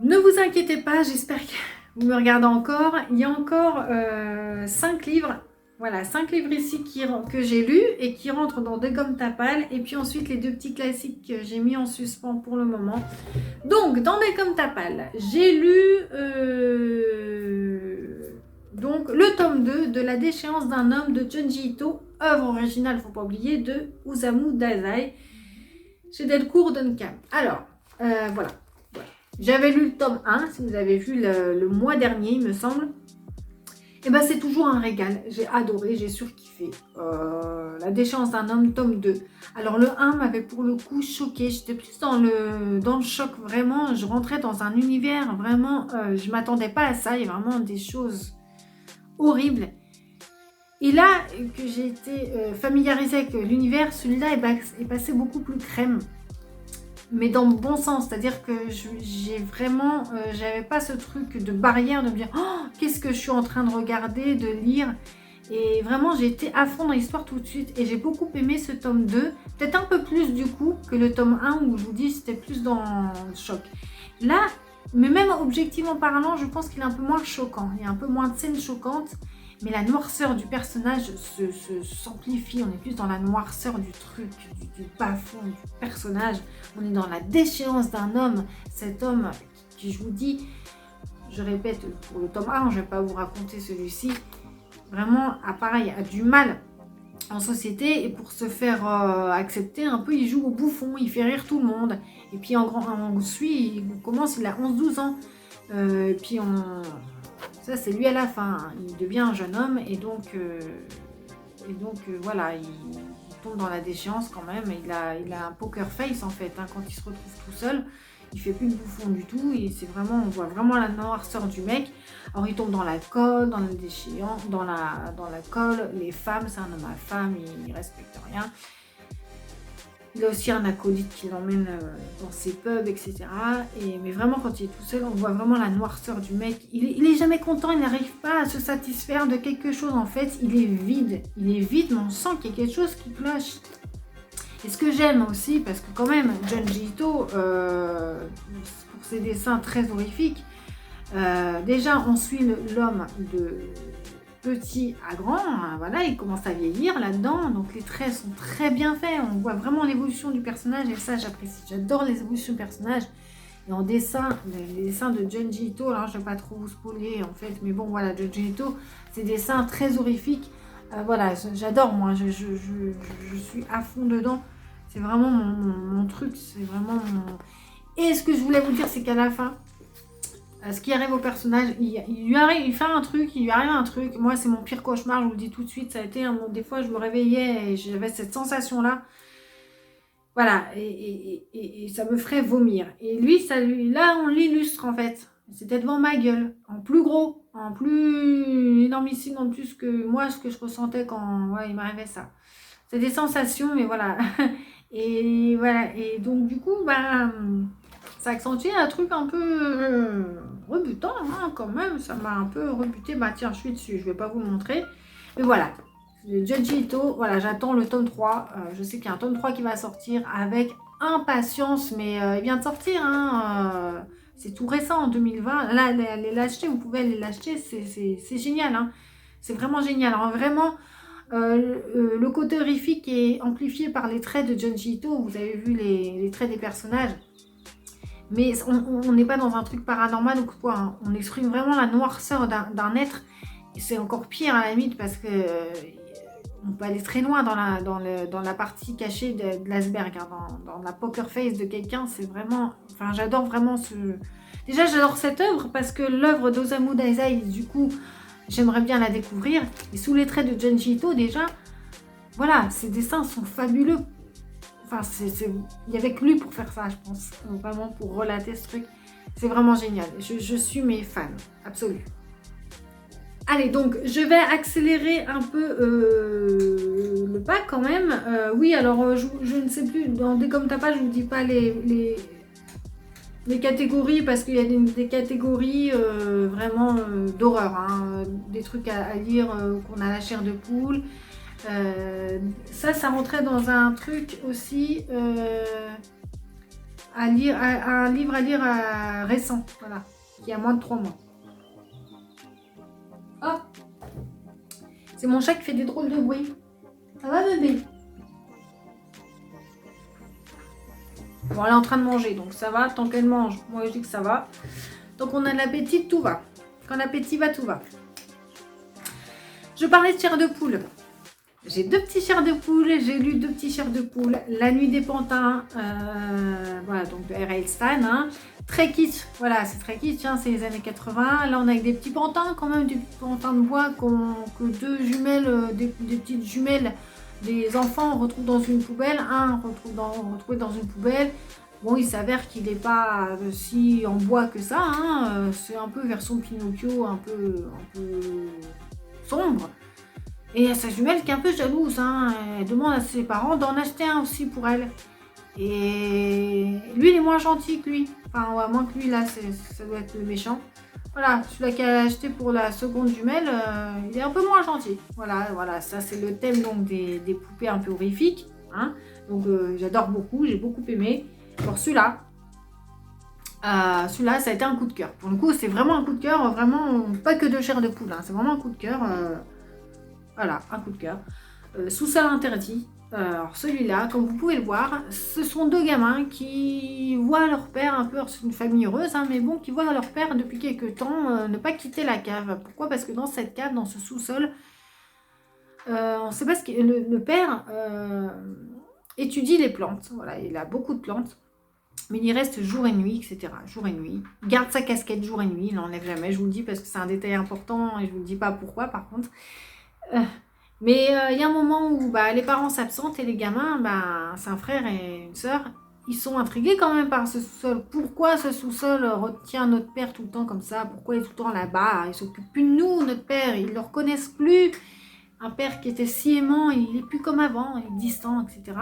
Ne vous inquiétez pas, j'espère que vous me regardez encore. Il y a encore 5 livres. Voilà, 5 livres ici que j'ai lus et qui rentrent dans Des Gommes Tapal. Et puis ensuite, les 2 petits classiques que j'ai mis en suspens pour le moment. Donc, dans Des Gommes Tapal, j'ai lu donc, le tome 2 de La déchéance d'un homme de Junji Ito, œuvre originale, il ne faut pas oublier, de Osamu Dazai, chez Delcourt Duncan. Alors, voilà. J'avais lu le tome 1, si vous avez vu le mois dernier, il me semble. Et ben c'est toujours un régal. J'ai adoré, j'ai surkiffé. La déchéance d'un homme, tome 2. Alors le 1 m'avait pour le coup choqué. J'étais plus dans le choc, vraiment. Je rentrais dans un univers, vraiment, je m'attendais pas à ça. Il y a vraiment des choses horribles. Et là, que j'ai été familiarisée avec l'univers, celui-là est passé beaucoup plus crème. Mais dans le bon sens, c'est-à-dire que j'ai vraiment, j'avais pas ce truc de barrière de me dire oh, qu'est-ce que je suis en train de regarder, de lire. Et vraiment, j'ai été à fond dans l'histoire tout de suite. Et j'ai beaucoup aimé ce tome 2, peut-être un peu plus du coup que le tome 1 où je vous dis c'était plus dans le choc. Là, mais même objectivement parlant, je pense qu'il est un peu moins choquant. Il y a un peu moins de scènes choquantes. Mais la noirceur du personnage s'amplifie. On est plus dans la noirceur du truc, du bas-fond du personnage. On est dans la déchéance d'un homme. Cet homme qui, je vous dis, je répète pour le tome 1, je ne vais pas vous raconter celui-ci, vraiment, pareil, a du mal en société. Et pour se faire accepter un peu, il joue au bouffon, il fait rire tout le monde. Et puis il a 11-12 ans. Et puis ça, c'est lui à la fin. Hein. Il devient un jeune homme et donc voilà, il tombe dans la déchéance quand même. Il a un poker face en fait. Hein, quand il se retrouve tout seul, il fait plus de bouffon du tout. Et c'est vraiment, on voit vraiment la noirceur du mec. Alors il tombe dans l'alcool, dans la déchéance, dans l'alcool. Les femmes, c'est un homme à femme, il respecte rien. Il a aussi un acolyte qui l'emmène dans ses pubs, etc. Mais vraiment, quand il est tout seul, on voit vraiment la noirceur du mec. Il est jamais content, il n'arrive pas à se satisfaire de quelque chose. En fait, il est vide. Il est vide, mais on sent qu'il y a quelque chose qui cloche. Et ce que j'aime aussi, parce que quand même, Junji Ito, pour ses dessins très horrifiques, déjà, on suit l'homme de petit à grand, hein, voilà, il commence à vieillir là-dedans, donc les traits sont très bien faits, on voit vraiment l'évolution du personnage et ça j'apprécie, j'adore les évolutions du personnage. Et en dessin, les dessins de Junji Ito, alors je ne vais pas trop vous spoiler en fait, mais bon voilà, Junji Ito, ces dessins très horrifiques, voilà, j'adore moi, je suis à fond dedans, c'est vraiment mon truc, c'est vraiment mon... Et ce que je voulais vous dire, c'est qu'à la fin, ce qui arrive au personnage, il lui arrive un truc. Moi, c'est mon pire cauchemar, je vous le dis tout de suite. Ça a été des fois, je me réveillais et j'avais cette sensation-là. Voilà, et ça me ferait vomir. Et lui, là, on l'illustre en fait. C'était devant ma gueule, en plus gros, en plus énormissime, en plus que moi, ce que je ressentais quand il m'arrivait ça. C'est des sensations, mais voilà. Et voilà, et donc du coup, bah, ça accentue un truc un peu rebutant, hein, quand même. Ça m'a un peu rebuté. Bah tiens, je suis dessus, je vais pas vous le montrer. Mais voilà, Junji Ito, voilà, j'attends le tome 3. Je sais qu'il y a un tome 3 qui va sortir avec impatience, mais il vient de sortir, hein, c'est tout récent, en 2020. Là, allez l'acheter, vous pouvez aller l'acheter, c'est génial, hein. C'est vraiment génial. Alors vraiment, le côté horrifique est amplifié par les traits de Junji Ito. Vous avez vu les traits des personnages. Mais on n'est pas dans un truc paranormal ou quoi, hein. On exprime vraiment la noirceur d'un être. Et c'est encore pire à la limite parce que on peut aller très loin dans la partie cachée de l'iceberg, hein, dans la poker face de quelqu'un. C'est vraiment... Enfin, j'adore vraiment ce... Déjà, j'adore cette œuvre parce que l'œuvre d'Osamu Dazai, du coup, j'aimerais bien la découvrir. Et sous les traits de Junji Ito, déjà, voilà, ses dessins sont fabuleux. Enfin, il y avait que lui pour faire ça, je pense. Vraiment, pour relater ce truc. C'est vraiment génial. Je suis mes fans, absolus. Allez, donc, je vais accélérer un peu le pas quand même. Oui, alors, je ne sais plus, dans Décomme ta page, je ne vous dis pas les catégories, parce qu'il y a des catégories vraiment d'horreur, hein, des trucs à lire qu'on a la chair de poule. Ça rentrait dans un truc aussi à lire, un livre à lire récent, voilà, qui a moins de 3 mois. Oh, c'est mon chat qui fait des drôles de bruit. Ça va, bébé? Bon, elle est en train de manger, donc ça va, tant qu'elle mange, moi je dis que ça va. Donc on a de l'appétit, tout va. Quand l'appétit va, tout va. Je parlais de chair de poule. J'ai 2 petits chairs de poule, j'ai lu 2 petits chairs de poule. La nuit des pantins, voilà, donc de R.L. Stein, hein. Très kitsch, voilà, c'est très kitsch, hein, c'est les années 80. Là, on a avec des petits pantins, quand même, des petits pantins de bois que 2 jumelles, des petites jumelles, des enfants retrouvent dans une poubelle. Un retrouvé dans une poubelle. Bon, il s'avère qu'il n'est pas si en bois que ça, hein, c'est un peu version Pinocchio, un peu sombre. Et sa jumelle qui est un peu jalouse, hein, elle demande à ses parents d'en acheter un aussi pour elle. Et lui, il est moins gentil que lui. Enfin, ouais, moins que lui, là, ça doit être le méchant. Voilà, celui-là qui a acheté pour la seconde jumelle, il est un peu moins gentil. Voilà, ça c'est le thème donc des poupées un peu horrifiques, hein. Donc j'adore beaucoup, j'ai beaucoup aimé. Alors celui-là, ça a été un coup de cœur. Pour le coup, c'est vraiment un coup de cœur, vraiment pas que de chair de poule, hein, c'est vraiment un coup de cœur. Voilà, un coup de cœur. Sous-sol interdit. Alors celui-là, comme vous pouvez le voir, ce sont 2 gamins qui voient leur père, un peu, c'est une famille heureuse, hein, mais bon, qui voient leur père depuis quelques temps ne pas quitter la cave. Pourquoi? Parce que dans cette cave, dans ce sous-sol, on ne sait pas ce que le père étudie les plantes. Voilà, il a beaucoup de plantes. Mais il reste jour et nuit, etc. Jour et nuit. Il garde sa casquette jour et nuit, il n'enlève jamais, je vous le dis, parce que c'est un détail important et je ne vous le dis pas pourquoi, par contre. Mais il y a un moment où les parents s'absentent et les gamins, c'est un frère et une sœur, ils sont intrigués quand même par ce sous-sol. Pourquoi ce sous-sol retient notre père tout le temps comme ça? Pourquoi il est tout le temps là-bas? Il s'occupe plus de nous, notre père, ils ne le reconnaissent plus. Un père qui était si aimant, il n'est plus comme avant, il est distant, etc.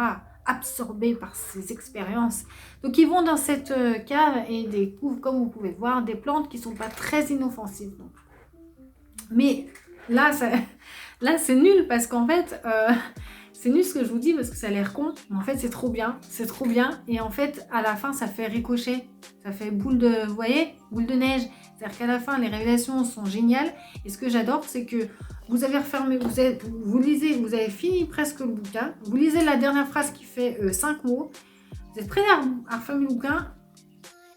Absorbé par ses expériences. Donc ils vont dans cette cave et découvrent, comme vous pouvez le voir, des plantes qui ne sont pas très inoffensives. Donc. Mais là, c'est nul parce qu'en fait, c'est nul ce que je vous dis parce que ça a l'air con, mais en fait c'est trop bien, et en fait à la fin ça fait ricochet, ça fait boule de, vous voyez, boule de neige, c'est-à-dire qu'à la fin les révélations sont géniales, et ce que j'adore c'est que vous avez refermé, vous lisez, vous avez fini presque le bouquin, vous lisez la dernière phrase qui fait 5 mots, vous êtes prêt à refermer le bouquin,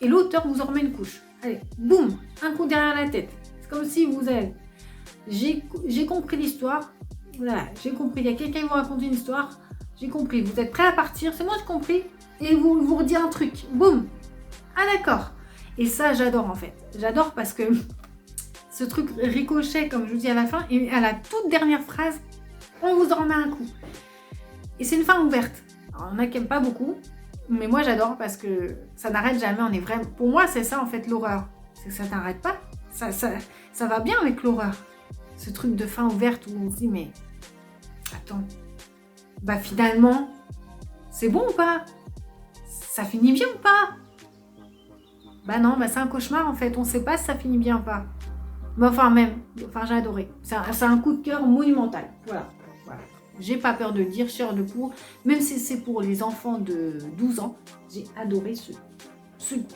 et l'auteur vous en remet une couche. Allez, boum, un coup derrière la tête, c'est comme si vous avez... J'ai compris l'histoire. Voilà, j'ai compris. Il y a quelqu'un qui vous raconte une histoire. J'ai compris. Vous êtes prêts à partir? C'est moi, j'ai compris. Et vous redit un truc. Boum. Ah d'accord. Et ça, j'adore en fait. J'adore parce que ce truc ricochet, comme je vous dis à la fin, et à la toute dernière phrase, on vous en remet un coup. Et c'est une fin ouverte. Alors, il y en a qui n'aiment pas beaucoup. Mais moi, j'adore parce que ça n'arrête jamais. On est vraiment... Pour moi, c'est ça en fait l'horreur. C'est que ça n'arrête pas. Ça va bien avec l'horreur. Ce truc de fin ouverte où on se dit mais attends, finalement C'est bon ou pas? Ça finit bien ou pas? Bah non, bah c'est un cauchemar en fait, on sait pas si ça finit bien ou pas. Mais enfin j'ai adoré. C'est un coup de cœur monumental. Voilà. J'ai pas peur de le dire, chair de poule, même si c'est pour les enfants de 12 ans, j'ai adoré ce livre.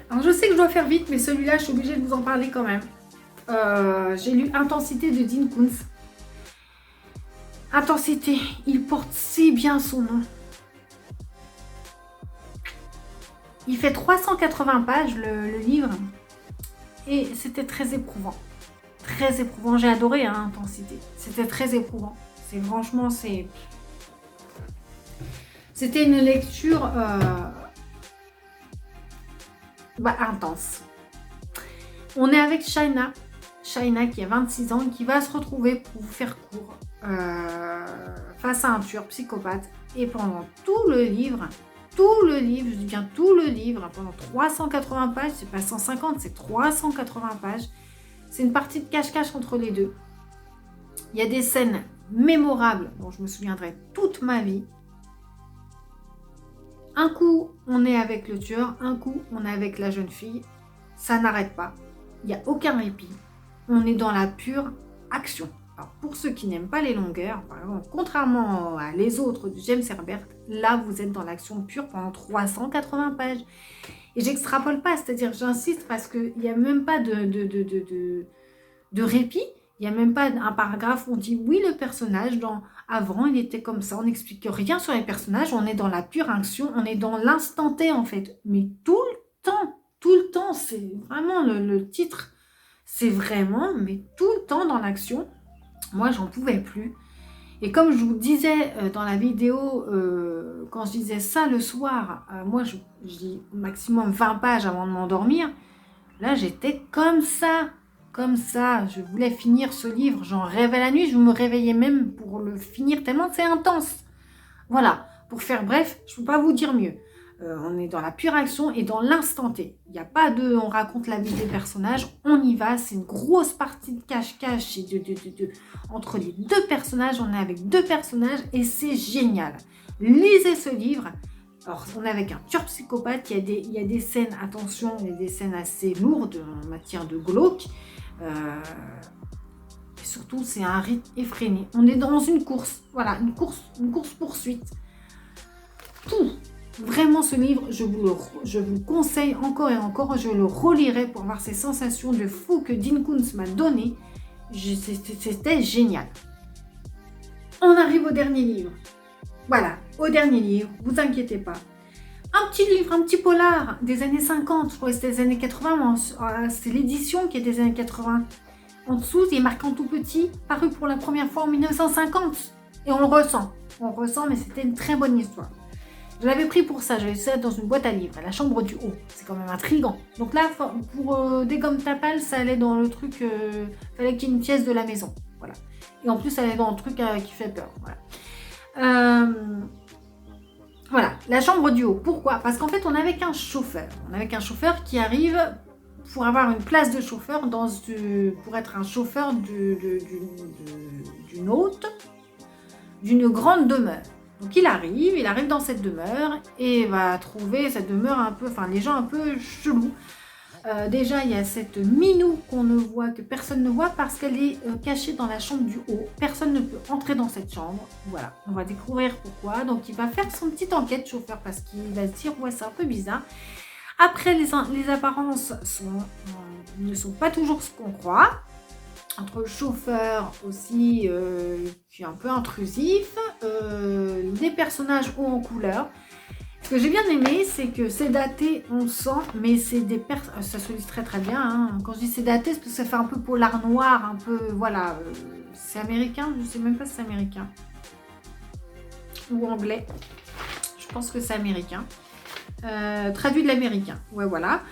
Alors je sais que je dois faire vite, mais celui-là, je suis obligée de vous en parler quand même. J'ai lu Intensité de Dean Koontz. Intensité, il porte si bien son nom. Il fait 380 pages le livre et c'était très éprouvant. Très éprouvant, j'ai adoré Intensité. C'était très éprouvant. C'était une lecture intense. On est avec Shaina qui a 26 ans, qui va se retrouver pour vous faire court face à un tueur psychopathe. Et pendant tout le livre, je dis bien tout le livre, pendant 380 pages, c'est pas 150, c'est 380 pages. C'est une partie de cache-cache entre les deux. Il y a des scènes mémorables dont je me souviendrai toute ma vie. Un coup, on est avec le tueur, un coup, on est avec la jeune fille. Ça n'arrête pas. Il n'y a aucun répit. On est dans la pure action. Alors, pour ceux qui n'aiment pas les longueurs, par exemple, contrairement à les autres de James Herbert, là, vous êtes dans l'action pure pendant 380 pages. Et j'extrapole pas, c'est-à-dire j'insiste parce qu'il n'y a même pas de répit. Il n'y a même pas un paragraphe où on dit oui, le personnage, avant, il était comme ça. On n'explique rien sur les personnages. On est dans la pure action. On est dans l'instant T, en fait. Mais tout le temps, c'est vraiment le titre. C'est vraiment, mais tout le temps dans l'action. Moi, j'en pouvais plus. Et comme je vous disais dans la vidéo, quand je disais ça le soir, moi, je dis maximum 20 pages avant de m'endormir. Là, j'étais comme ça. Je voulais finir ce livre, j'en rêvais la nuit, je me réveillais même pour le finir tellement c'est intense. Voilà, pour faire bref, je ne peux pas vous dire mieux. On est dans la pure action et dans l'instant T. Il n'y a pas on raconte la vie des personnages, on y va, c'est une grosse partie de cache-cache entre les deux personnages, on est avec deux personnages et c'est génial. Lisez ce livre. Alors, on est avec un tueur psychopathe, il y a des scènes, attention, il y a des scènes assez lourdes en matière de glauque. Et surtout, c'est un rythme effréné. On est dans une course, voilà, une course-poursuite. Tout. Vraiment, ce livre, je vous conseille encore et encore, je le relirai pour avoir ces sensations de fou que Dean Koontz m'a donné. C'était génial. On arrive au dernier livre. Voilà, au dernier livre, vous inquiétez pas. Un petit livre, un petit polar des années 50, je crois que c'était des années 80, c'est l'édition qui est des années 80. En dessous, il est marqué en tout petit, paru pour la première fois en 1950. Et on le ressent, mais c'était une très bonne histoire. Je l'avais pris pour ça, j'avais ça dans une boîte à livres, la chambre du haut. C'est quand même intriguant. Donc là, pour des gommes tapales, ça allait dans le truc, fallait qu'il y ait une pièce de la maison. Voilà. Et en plus, ça allait dans le truc qui fait peur. Voilà. Voilà, la chambre du haut. Pourquoi? Parce qu'en fait, on est avec un chauffeur. On est avec un chauffeur qui arrive pour avoir une place de chauffeur pour être un chauffeur d'une hôte, d'une grande demeure. Donc il arrive dans cette demeure et va trouver cette demeure un peu, enfin les gens un peu chelous. Déjà, il y a cette minou qu'on ne voit, que personne ne voit parce qu'elle est cachée dans la chambre du haut. Personne ne peut entrer dans cette chambre. Voilà, on va découvrir pourquoi. Donc, il va faire son petite enquête, chauffeur, parce qu'il va se dire, ouais, c'est un peu bizarre. Après, les apparences ne sont pas toujours ce qu'on croit. Entre le chauffeur aussi, qui est un peu intrusif, des personnages hauts en couleur. Ce que j'ai bien aimé, c'est que c'est daté, on sent, mais c'est des ça se lit très très bien. Hein. Quand je dis c'est daté, c'est parce que ça fait un peu polar noir, un peu, voilà, c'est américain, je sais même pas si c'est américain. Ou anglais, je pense que c'est américain. Traduit de l'américain, ouais voilà.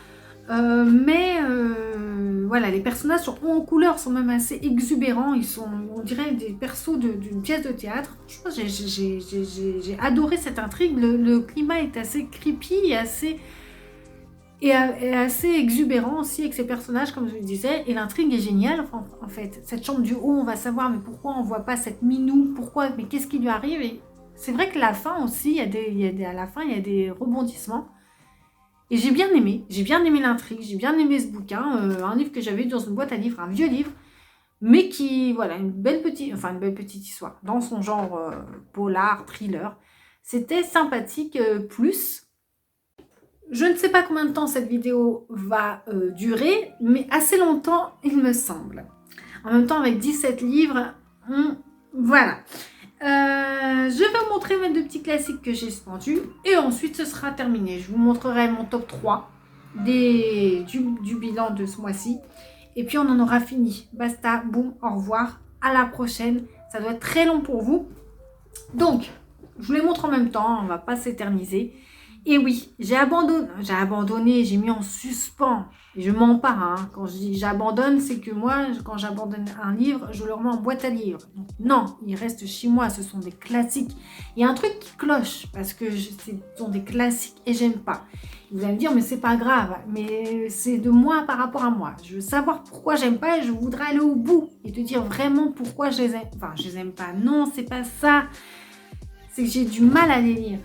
Voilà, les personnages sont en couleur, sont même assez exubérants. Ils sont, on dirait, des persos d'une pièce de théâtre. Je pense que j'ai adoré cette intrigue. Le climat est assez creepy et assez exubérant aussi avec ces personnages, comme je le disais. Et l'intrigue est géniale. En fait, cette chambre du haut, on va savoir, mais pourquoi on voit pas cette minou? Pourquoi? Mais qu'est-ce qui lui arrive? Et C'est vrai que la fin aussi, à la fin, il y a des rebondissements. Et j'ai bien aimé l'intrigue, j'ai bien aimé ce bouquin, un livre que j'avais dans une boîte à livres, un vieux livre, mais qui, voilà, une belle petite histoire, dans son genre polar, thriller. C'était sympathique, plus. Je ne sais pas combien de temps cette vidéo va durer, mais assez longtemps, il me semble. En même temps, avec 17 livres, voilà. Je vais vous montrer mes 2 petits classiques que j'ai spendus et ensuite ce sera terminé. Je vous montrerai mon top 3 du bilan de ce mois-ci et puis on en aura fini. Basta, boum, au revoir, à la prochaine. Ça doit être très long pour vous. Donc, je vous les montre en même temps, on va pas s'éterniser. Et oui, j'ai abandonné, j'ai mis en suspens. Et je mens pas, hein. Quand je dis j'abandonne, c'est que moi, quand j'abandonne un livre, je le remets en boîte à livres. Donc, non, il reste chez moi, ce sont des classiques. Il y a un truc qui cloche, parce que ce sont des classiques et j'aime pas. Vous allez me dire, mais c'est pas grave, mais c'est de moi par rapport à moi. Je veux savoir pourquoi j'aime pas et je voudrais aller au bout et te dire vraiment pourquoi je les aime. Enfin, je les aime pas. Non, c'est pas ça. C'est que j'ai du mal à les lire.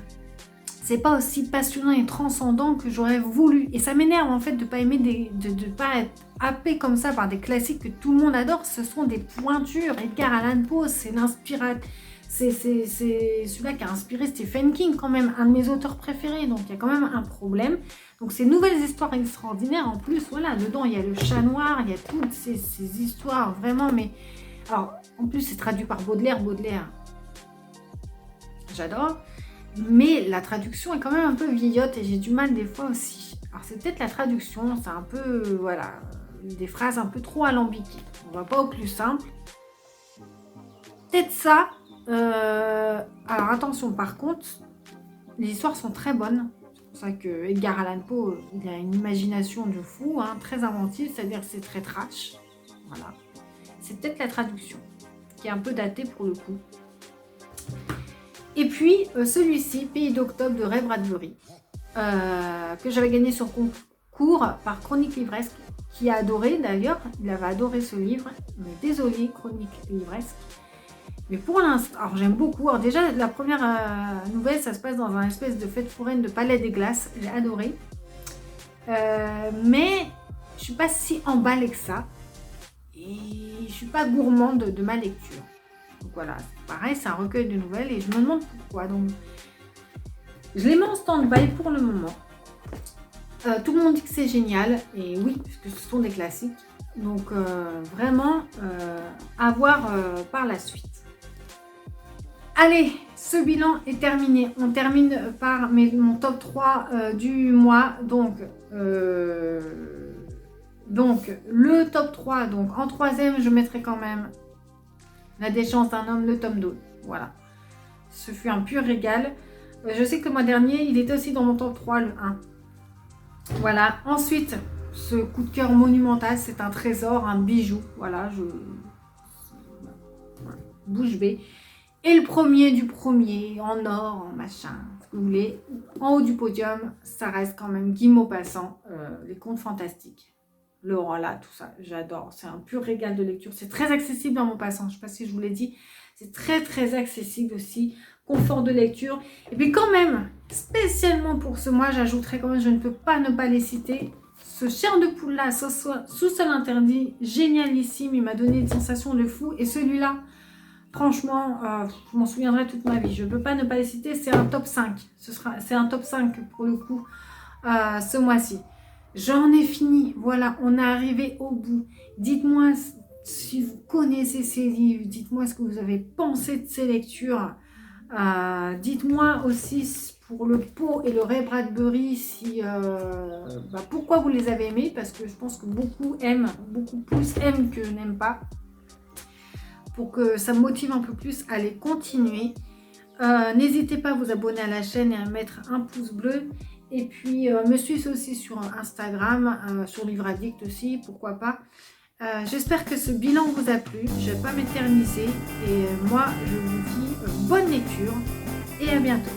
C'est pas aussi passionnant et transcendant que j'aurais voulu. Et ça m'énerve en fait de pas aimer de pas être happé comme ça par des classiques que tout le monde adore. Ce sont des pointures. Edgar Allan Poe, c'est l'inspirateur. C'est celui-là qui a inspiré Stephen King quand même, un de mes auteurs préférés. Donc il y a quand même un problème. Donc ces nouvelles histoires extraordinaires en plus, voilà, dedans il y a le chat noir, il y a toutes ces histoires vraiment. Mais alors en plus c'est traduit par Baudelaire. J'adore. Mais la traduction est quand même un peu vieillotte et j'ai du mal des fois aussi. Alors c'est peut-être la traduction, c'est un peu, voilà, des phrases un peu trop alambiquées. On va pas au plus simple. Peut-être ça. Alors attention, par contre, les histoires sont très bonnes. C'est pour ça que Edgar Allan Poe, il a une imagination de fou, hein, très inventive, c'est-à-dire que c'est très trash. Voilà. C'est peut-être la traduction, qui est un peu datée pour le coup. Et puis celui-ci, Pays d'octobre de Ray Bradbury, que j'avais gagné sur concours par Chronique Livresque, qui a adoré d'ailleurs, il avait adoré ce livre, mais désolé Chronique Livresque. Mais pour l'instant, alors j'aime beaucoup, alors déjà la première nouvelle, ça se passe dans un espèce de fête foraine de Palais des Glaces, j'ai adoré. Mais je suis pas si emballée que ça, et je suis pas gourmande de ma lecture. Donc voilà, pareil, c'est un recueil de nouvelles et je me demande pourquoi. Donc, je les mets en stand-by pour le moment. Tout le monde dit que c'est génial et oui, puisque ce sont des classiques. Donc vraiment, à voir par la suite. Allez, ce bilan est terminé. On termine par mon top 3 du mois. Donc, le top 3, donc en troisième, je mettrai quand même La déchéance d'un homme, le tome 2. Voilà. Ce fut un pur régal. Je sais que le mois dernier, il était aussi dans mon top 3, le 1. Voilà. Ensuite, ce coup de cœur monumental, c'est un trésor, un bijou. Voilà, bouche bée. Et le premier du premier, en or, en machin, ce que vous voulez. En haut du podium, ça reste quand même Guy Maupassant, les contes fantastiques. Le Rolla, tout ça, j'adore. C'est un pur régal de lecture. C'est très accessible en Maupassant. Je ne sais pas si je vous l'ai dit. C'est très, très accessible aussi. Confort de lecture. Et puis quand même, spécialement pour ce mois, j'ajouterai quand même, je ne peux pas ne pas les citer. Ce Chair de poule là, Sous-sol interdit, génialissime. Il m'a donné une sensation de fou. Et celui-là, franchement, je m'en souviendrai toute ma vie. Je ne peux pas ne pas les citer. C'est un top 5. C'est un top 5 pour le coup ce mois-ci. J'en ai fini, voilà, on est arrivé au bout. Dites-moi si vous connaissez ces livres, dites-moi ce que vous avez pensé de ces lectures. Dites-moi aussi pour le Poe et le Ray Bradbury, pourquoi vous les avez aimés, parce que je pense que beaucoup plus aiment que n'aiment pas. Pour que ça me motive un peu plus à les continuer. N'hésitez pas à vous abonner à la chaîne et à mettre un pouce bleu. Et puis, me suivre aussi sur Instagram, sur Livre Addict aussi, pourquoi pas. J'espère que ce bilan vous a plu. Je ne vais pas m'éterniser. Et moi, je vous dis bonne lecture et à bientôt.